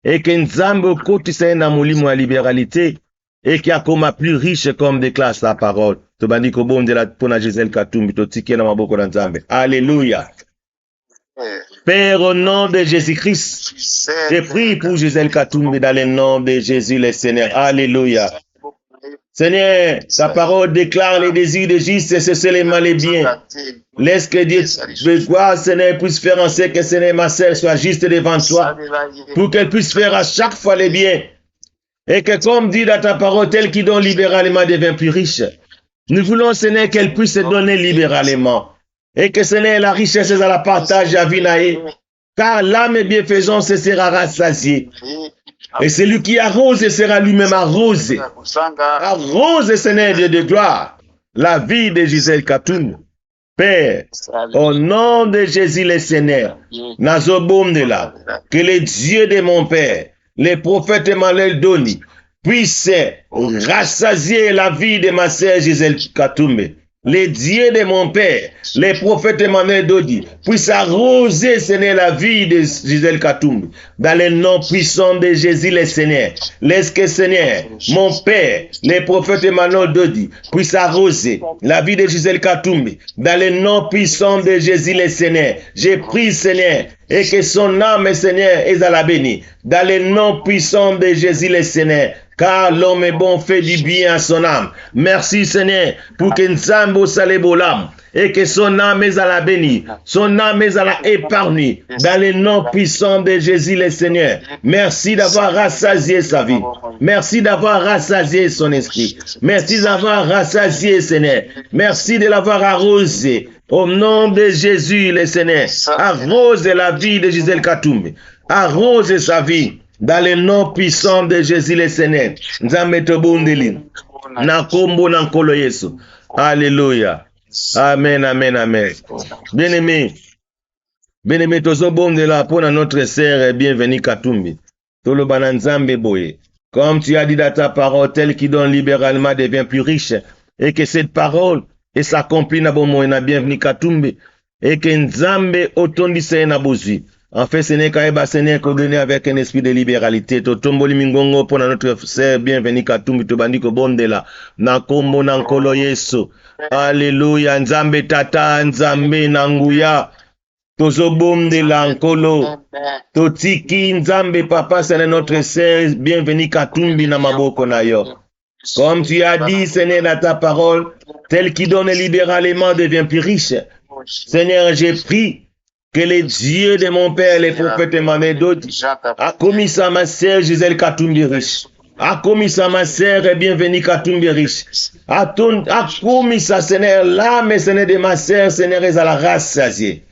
A: et que Nzambe côté c'est un moulin à libéralité, et qu'il y a comme plus riche comme déclare sa parole. Tout bandi ko bon de la pour Gisèle Katumbi, tout ticket dans ma boko d'Nzambe. Alléluia. Père, au nom de Jésus-Christ, je prie pour Gisèle Katumbi dans le nom de Jésus le Seigneur. Alléluia. Seigneur, ta parole déclare les désirs de juste, c'est seulement les biens. Laisse que Dieu, de gloire, Seigneur, puisse faire en sorte que Seigneur, ma sœur, soit juste devant toi, pour qu'elle puisse faire à chaque fois les biens. Et que comme dit dans ta parole, tel qui donne libéralement devient plus riche. Nous voulons, Seigneur, qu'elle puisse se donner libéralement. Et que Seigneur, la richesse, elle la partage à Vinaï. Car l'âme bienfaisante sera rassasiée. Et celui qui arrose sera lui-même arrosé. Arrose, Seigneur Dieu de gloire, la vie de Gisèle Katumbi. Père, au nom de Jésus le Seigneur, Nazobomdela, que les dieux de mon Père, les prophètes Emmanuel Doni, puissent rassasier la vie de ma sœur Gisèle Katumbi. les dieux de mon Père, les prophètes Emmanuel Dodi, puissent arroser, Seigneur, la vie de Gisèle Katumbi, dans le nom puissant de Jésus, le Seigneur. Laisse que, Seigneur, mon Père, les prophètes Emmanuel Dodi, puissent arroser la vie de Gisèle Katumbi, dans le nom puissant de Jésus, le Seigneur. J'ai pris, Seigneur, et que son âme, Seigneur, est à la bénie, dans le nom puissant de Jésus, le Seigneur. Car l'homme est bon, fait du bien à son âme. Merci Seigneur pour que Nzambo salebolam et que son âme est à la bénie, son âme est à la épargnée dans le nom puissant de Jésus le Seigneur. Merci d'avoir rassasié sa vie. Merci d'avoir rassasié son esprit. Merci d'avoir rassasié Seigneur. Merci de l'avoir arrosé. Au nom de Jésus le Seigneur. Arrose la vie de Gisèle Katumbi. Arrose sa vie. Dans le nom puissant de Jésus le Seigneur. Nzambe tobondeli. Na kombo na nkolo Yesu. Alléluia. Amen, amen, amen. Bien-aimé, tozobondela pour notre sœur bienvenue Katumbi. Tolobana Nzambe boye. Comme tu as dit dans ta parole, tel qui donne libéralement devient plus riche. Et que cette parole s'accomplit na bomo na bienvenue Katumbi. Et que Nzambe otondise na bozui. En fait, ce n'est qu'à Seigneur qu'on donne avec un esprit de libéralité. Totomboli mingongo pour notre sœur bienvenue Katumbi tobandi ko bondela. Na kombo na nkolo Yesu. Alléluia. Nzambe tata, Nzambe nanguya. Tozo bondela nkolo. Totiki Nzambe papa, c'est notre sœur bienvenue Katumbi na maboko na yo. Comme tu as dit, Seigneur, dans ta parole, tel qui donne libéralement devient plus riche. Seigneur, j'ai pris que les dieux de mon Père, les prophètes Emmanuel Dodi, a commis ça ma sœur Gisèle Katumbi riche. A commis ça ma sœur et bienvenue Katumbi riche. A commis ça, Seigneur, l'âme, Seigneur, de ma sœur, Seigneur, est à la rassasiée.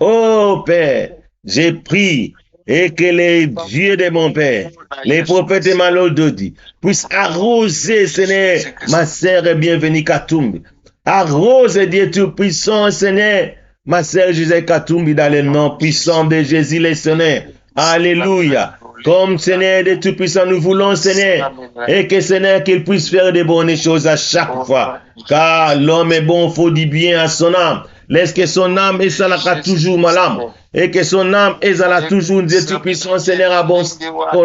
A: Oh Père, j'ai pris et que les dieux de mon Père, les prophètes Emmanuel Dodi, puissent arroser, Seigneur, ma sœur et bienvenue Katumbi. Arrose, Dieu Tout-Puissant, Seigneur, ma sœur Gisèle Katumbi, dans le nom puissant de Jésus le Seigneur. Alléluia. Comme Seigneur de Tout-Puissant, nous voulons, Seigneur, et que Seigneur, qu'il puisse faire de bonnes choses à chaque fois. Car l'homme est bon, faut du bien à son âme. Laisse que son âme est à toujours malade. Et que son âme est à toujours Dieu Tout-Puissant, Seigneur, à bon,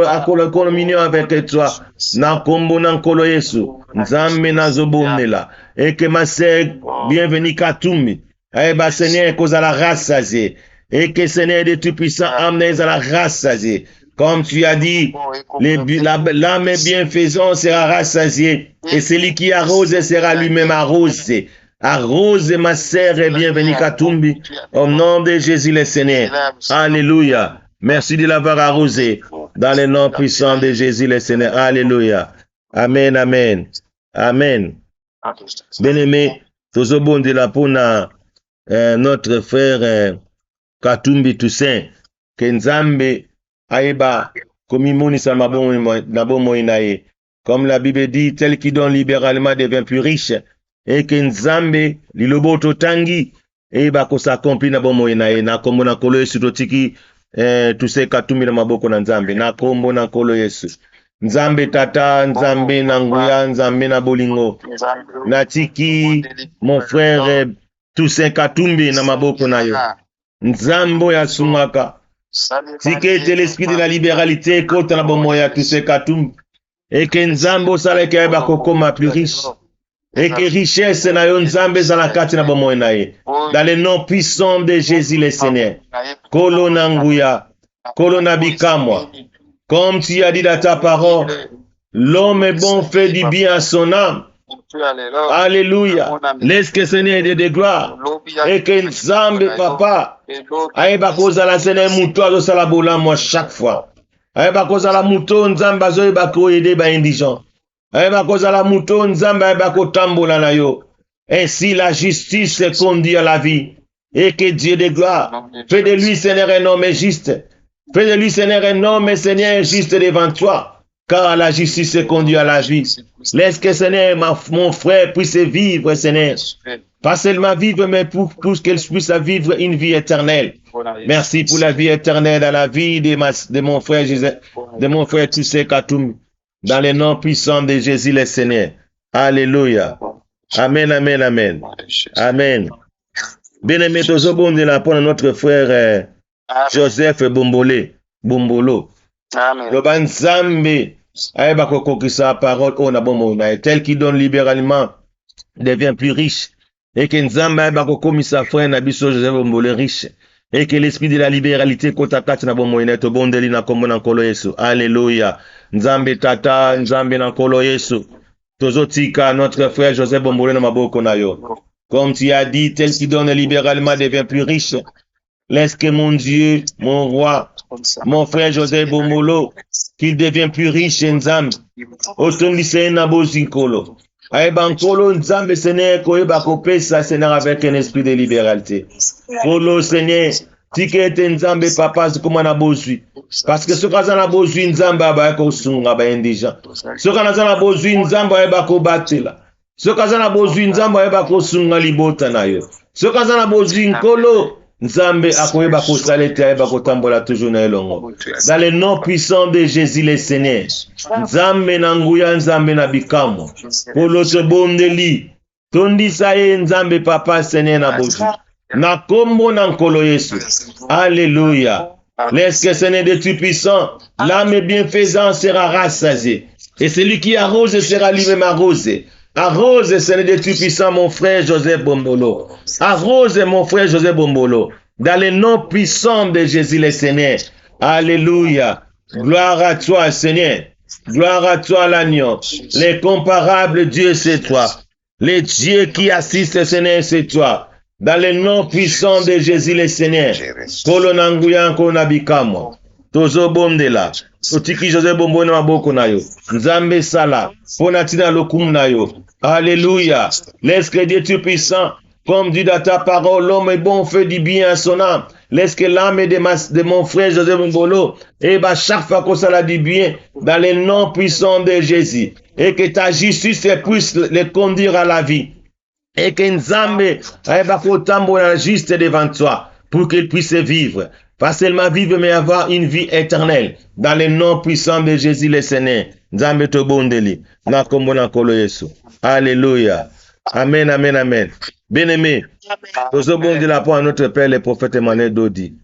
A: à communion avec toi. Na kombo na nkolo Yesu. Nzambe na zobonela. Et que ma sœur, bienvenue Katumbi. Eh bien, Seigneur, cause à la rassasiée. Et que Seigneur de Tout-Puissant amenez à la rassasiée. Comme tu as dit, l'âme bienfaisant sera rassasiée. Et celui qui arrose sera lui-même arrosé. Arrose ma sœur et bienvenue Katumbi. Au nom de Jésus le Seigneur. Alléluia. Merci de l'avoir arrosé. Dans le nom puissant de Jésus le Seigneur. Alléluia. Amen, amen. Amen. Bien-aimé, tozobon de la pona. Notre frère Katumbi Toussaint, que Nzambe aeba komimoni sa mabomo inaye. Comme la Bible dit, tel qui donne libéralement devient plus riche. Et que Nzambe lilobo totangi eba ko s'accomplit na bomo inaye. Na kombo na kolo Yesu totiki Toussaint Katumbi na maboko na Nzambe. Na kombo na kolo Yesu. Nzambe tata, Nzambe na nguya, Nzambe na bolingo. Na tiki mon frère Toussaint Katumbi na maboko na yo. Nzambo ya sumaka. Tikete l'esprit de la libéralité kota na bomo ya Toussaint Katumbi. Et que Nzambo saleke ya bakokoma plus riche. Et que richesse na yo Nzambe zalakati na bomo na ye. Dans le nom puissant de Jésus le Seigneur. Kolo na nguya. Kolo na bikamwa. Comme tu as dit dans ta parole, l'homme est bon, fait du bien à son âme. Alléluia. Laisse que Seigneur ait de gloire. Et que Nzambe papa aïba koza la Seigneur mouto azo la bola moi chaque fois. Aïba koza la mouto Nzambe azo ba ko aider ba indigent. Aïba koza la mouto Nzambe aïba ko tambola na yo. Ainsi la justice conduit à la vie. Et que Dieu de gloire fait de lui Seigneur un homme juste. Fais de lui Seigneur un homme Seigneur juste devant toi. Car la justice se conduit à la vie. Laisse que Seigneur, mon frère, puisse vivre, Seigneur. Pas seulement vivre, mais pour qu'elle puisse vivre une vie éternelle. Merci pour la vie éternelle dans la vie de mon frère Toussaint Katumbi. Dans le nom puissant de Jésus le Seigneur. Alléluia. Amen, amen, amen. Amen. Bien-aimé, tozobondela pour notre frère Joseph Bombolo. Loba Nzambe ayeba kokokisa la parole on a bon tel qui donne libéralement devient plus riche et que Nzambe ayeba kokomisa frère na biso Joseph Bombolo riche et que l'esprit de la libéralité kotakati na bon moyen to bondeli na kombo na nkolo Yesu. Alléluia. Nzambe tata, Nzambe na nkolo Yesu. Tozotika notre frère Joseph Bombolo na maboko na yo. Comme tu as dit, tel qui donne libéralement devient plus riche. Laisse que mon Dieu, mon roi, mon frère Joseph Bombolo, qu'il devient plus riche en Nzambe. Otondise na bozinkolo. Aeba nkolo Nzambe Seigneur koyeba kopesa Seigneur avec un esprit de libéralité. Kolo Seigneur, tikete Nzambe papa zikoma na bozwi. Parce que ce kaza na bozwi Nzambe aba ko sunga ba indigent. Ce kaza na bozwi Nzambe aba ko batela. Ce kaza na bozwi Nzambe aba ko sunga libota na yo. Ce kaza na bozwi nkolo Nzambe akoyeba ko salete aba ko tambola toujours na elongo. Dans le nom puissant de Jésus le Seigneur. Nzambe na nguya Nzambe na bikamo. Kolo se bondeli. Tondisa ye Nzambe papa Seigneur na bozwi. Na kombo na nkolo Yesu. Alléluia. Laisse que Seigneur de Tout-Puissant, l'âme bienfaisante sera rassasiée. Et celui qui arrose sera lui-même arrosé. Arrose, Seigneur de Tout-Puissant, mon frère Joseph Bombolo. Arrose, mon frère Joseph Bombolo. Dans le nom puissant de Jésus le Seigneur. Alléluia. Gloire à toi, Seigneur. Gloire à toi, l'agneau. L'incomparable Dieu, c'est toi. Le Dieu qui assiste, Seigneur, c'est toi. Dans le nom puissant de Jésus le Seigneur. Kolonanguya konabikamo. Tozo bondela. Otiki Joseph Bombolo na maboko na yo. Nzambe sala. Ponatina lokum na yo. Alléluia. Laisse que Dieu Tout-Puissant, comme dit dans ta parole, l'homme est bon, fait du bien à son âme. Laisse que l'âme de mon frère Joseph Bombolo, et bah chaque fois qu'on s'en du bien, dans le nom puissant de Jésus. Et que ta justice puisse les conduire à la vie. Et que Nzambe ayeba kotambola juste devant toi pour qu'il puisse vivre. Pas seulement vivre, mais avoir une vie éternelle. Dans le nom puissant de Jésus le Seigneur. Nzambe to bondeli. Na kombo na nkolo Yesu. Alléluia. Amen, amen, amen. Bien-aimé, tozobondela pour notre Père le prophète Emmanuel Dodi.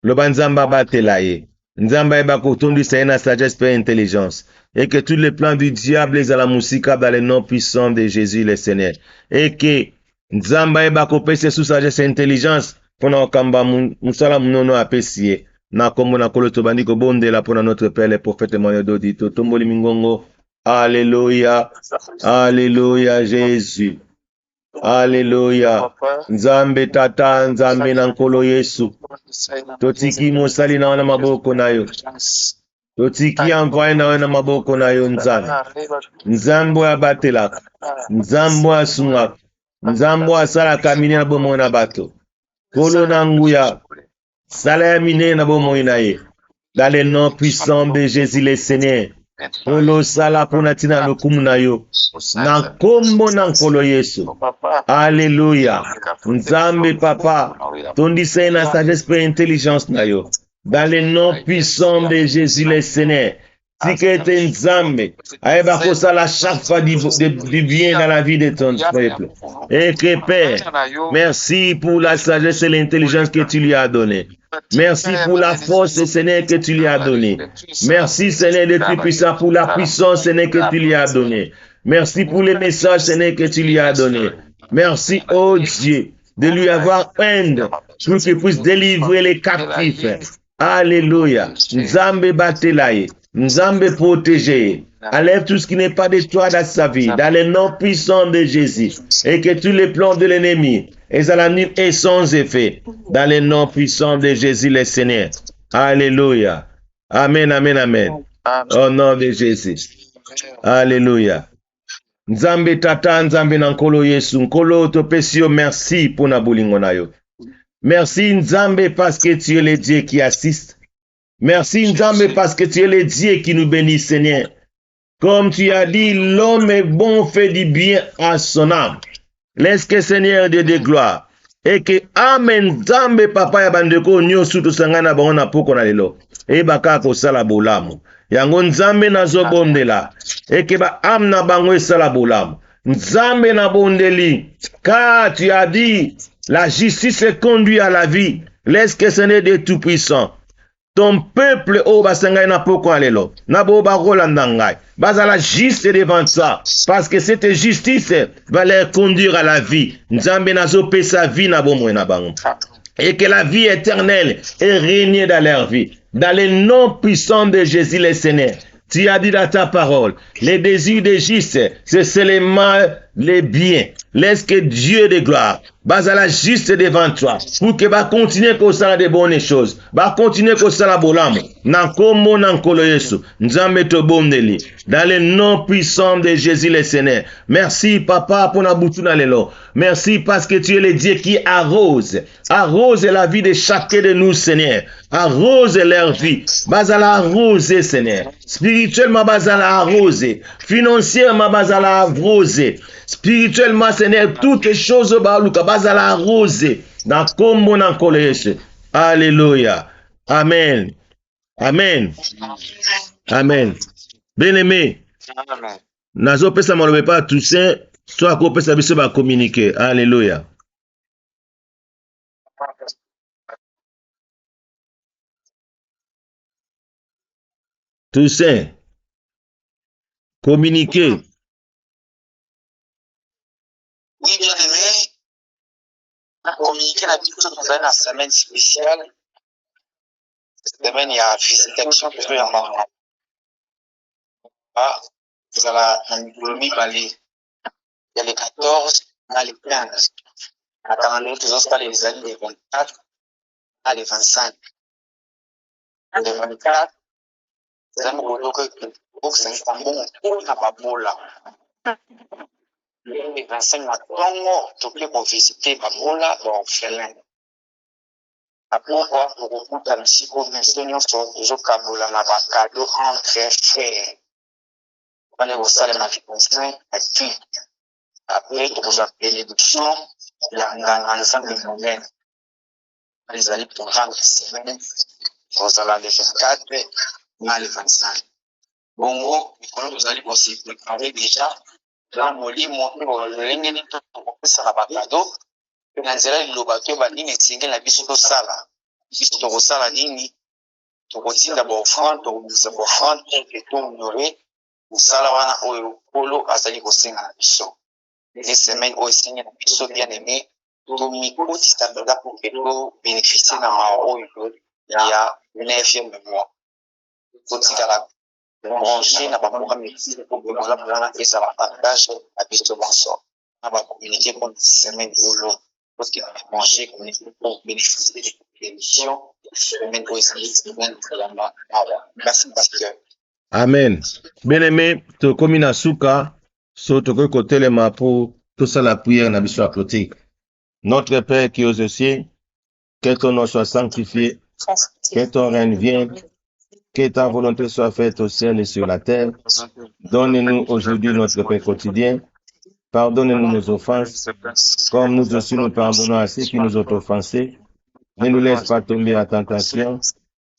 A: Le Nzamba batelaye. Nzamba eba kotondisa na sagesse et intelligence. Et que tous les plans du diable les à la musika dans le nom puissant de Jésus le Seigneur. Et que Nzamba eba kopese sous sagesse et intelligence pour na kamba musala munono apesie. Na kombo na kolo tobandi ko bondela pour notre Père le prophète Emmanuel Dodi. Totomboli mingongo. Alléluia. Alléluia Jésus. Alléluia. Nzambe tata, Nzambe na nkolo Yesu. Totiki mosali na wana maboko na yo. Totiki envoye na wana maboko na yo Nzambe. Nzambe ya batelaka. Nzambe ya sungaka. Nzambe asala kamine na bomo na bato. Kolo na nguya. Sala ya mine na bomo na ye. Dans le nom puissant de Jésus le Seigneur. Kolo sala ponatina lokumu na yo. Na kombo na nkolo Yesu. Alléluia. Nzambe papa. Tondisa na sagesse et intelligence na yo. Dans le nom puissant de Jésus le Seigneur. Tikete Nzambe. Aeba kosala chaque fois du bien dans la vie de ton peuple. Et que Père, merci pour la sagesse et l'intelligence que tu lui as donnée. Merci pour la force, Seigneur, que tu lui as donnée. Merci, Seigneur, de Tout-Puissant, pour la puissance, Seigneur, que tu lui as donnée. Merci pour les messages, Seigneur, que tu lui as donnés. Merci, oh Dieu, de lui avoir aide pour qu'il puisse délivrer les captifs. Alléluia. Nzambe batelaye. Nzambe protégé. Enlève tout ce qui n'est pas de toi dans sa vie, dans le nom puissant de Jésus. Et que tous les plans de l'ennemi et sans effet, dans le nom puissant de Jésus le Seigneur. Alléluia. Amen, amen, amen. Au nom de Jésus. Alléluia. Nzambe tata, Nzambe na nkolo Yesu. Nkolo topesio, merci pour na bolingo na yo. Merci Nzambe parce que tu es le Dieu qui assiste. Merci Nzambe parce que tu es le Dieu qui nous bénit, Seigneur. Comme tu as dit, l'homme est bon, fait du bien à son âme. Laisse que Seigneur Dieu de gloire. Et que Amen Nzambe papa ya bandeko nyosu tosangana bango na poko na lelo. E baka ko sala bolamu. Yango Nzambe na zobondela. Et que ba am na bango esala bolamu. Nzambe na bondeli. Car tu as dit, la justice conduit à la vie. Laisse que ce n'est de tout puissant. Ton peuple, oh, basengai na poko alelo. Na bo ba rolandangai. Bazala juste devant ça. Parce que cette justice va les conduire à la vie. Nzambe na zo pe sa vie na bo na bango. Et que la vie éternelle est régnée dans leur vie. Dans le nom puissant de Jésus le Seigneur. Tu as dit dans ta parole, les désirs des justes, c'est seulement les biens. Laisse que Dieu de gloire, basala juste devant toi, pour que va continuer comme ça de bonnes choses, va continuer comme ça la bolamo, nankomo nankolo yesu, nzambe to bondeli, dans le nom puissant de Jésus le Seigneur. Merci papa pour na boutou na lelo. Merci parce que tu es le Dieu qui arrose la vie de chacun de nous, Seigneur. Arrose leur vie. Basala arrose, Seigneur. Spirituellement, basala arrose. Financièrement, basala arrose. Spirituellement, Seigneur, toutes les choses, basala arrose. Dans comme on collège. Alléluia. Amen. Amen. Amen. Bien-aimé. Nazo pesa malobe pas Toussaint, soit ko pesa biso ba communiquer. Alléluia. Toussaint, communiquer.
C: Oui, bien aimé, communiquer la biso dans une semaine spéciale. Cette semaine, il y a visitation que je vais en avoir. Ah, vous allez en économie parler. Il y a les 14, il y a les 15. Attendez, tous autres, les années les 24, à les 25. Les 24, c'est un boulot que c'est un bon pour la babola. Les 25 maintenant, tu peux visiter babola dans l'orphelin. Après, on va vous rencontrer un psycho-enseignant sur le Kabola, na bakado en très frère. On va aller au salon de conseil, à qui? Après, tu vous appelez l'éducation, il y a un ensemble de moyens. Les allez pour 20 semaines, vous allez les 24, on les 25. Bon, vous allez aussi préparer déjà, là, mon lit, mon ligne, ça va bakado. Na nzela lilobato banini etingi na biso tosala biso tokosala nini tokotinda baofrande tokobimisa baofrande mpe tohonore mosala wana oyo nkolo azali kosenga na biso les semaines oyo esengi na biso bien aimé tomikotisa mpenza po ke tobénéficie na mao oyo ya 9e mois totikala branché na baprogramme médicine po bomola mpona eza bapartage na biso bonso na bacommuniqué mpona semaine oyo parce qu'il a mangé pour bénéficier des émissions. Merci, pasteur.
A: Amen. Bien-aimé, te komina souka, so te côté les pour tout ça la prière na biso aplotique. Notre Père qui est aux cieux, que ton nom soit sanctifié, que ton règne vienne, que ta volonté soit faite au ciel et sur la terre. Donne-nous aujourd'hui notre pain quotidien. Pardonne-nous nos offenses, comme nous aussi nous pardonnons à ceux qui nous ont offensés. Ne nous laisse pas tomber en tentation,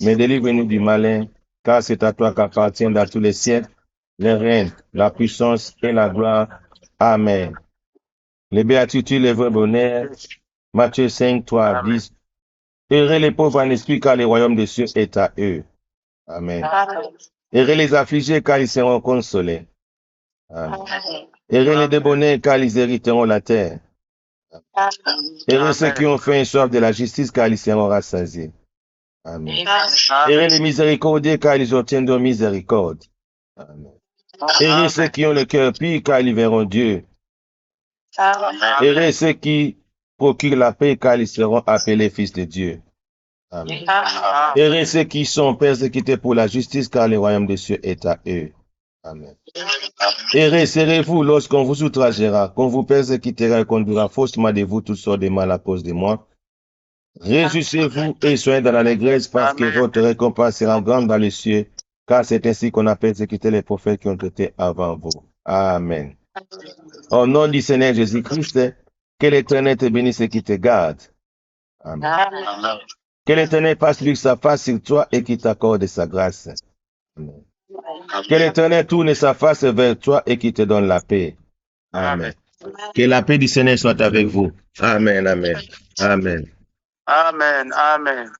A: mais délivre-nous du malin, car c'est à toi qu'appartiennent dans tous les siècles le règne, la puissance et la gloire. Amen. Les béatitudes, les vrais bonheurs. Matthieu 5, 3, 10. Heureux les pauvres en esprit, car le royaume des cieux est à eux. Amen. Heureux les affligés, car ils seront consolés. Amen. Heureux les débonnés, car ils hériteront la terre. Heureux ceux qui ont faim et soif de la justice, car ils seront rassasiés. Amen. Heureux les miséricordieux, car ils obtiendront miséricorde. Amen. Heureux ceux qui ont le cœur pur, car ils verront Dieu. Heureux ceux qui procurent la paix, car ils seront appelés fils de Dieu. Amen. Heureux ceux qui sont persécutés pour la justice, car le royaume des cieux est à eux. Amen. Et serrez-vous lorsqu'on vous outragera, qu'on vous persécutera et qu'on dira faussement de vous toutes sortes de mal à cause de moi. Réjouissez-vous et soyez dans l'allégresse parce que votre récompense sera grande dans les cieux, car c'est ainsi qu'on a persécuté les prophètes qui ont été avant vous. Amen. Au nom du Seigneur Jésus-Christ, que l'Éternel te bénisse et qui te garde. Amen. Que l'Éternel passe lui sa face sur toi et qui t'accorde sa grâce. Amen. Que l'Éternel tourne sa face vers toi et qui te donne la paix. Amen. Que la paix du Seigneur soit avec vous. Amen, amen, amen.
C: Amen. Amen.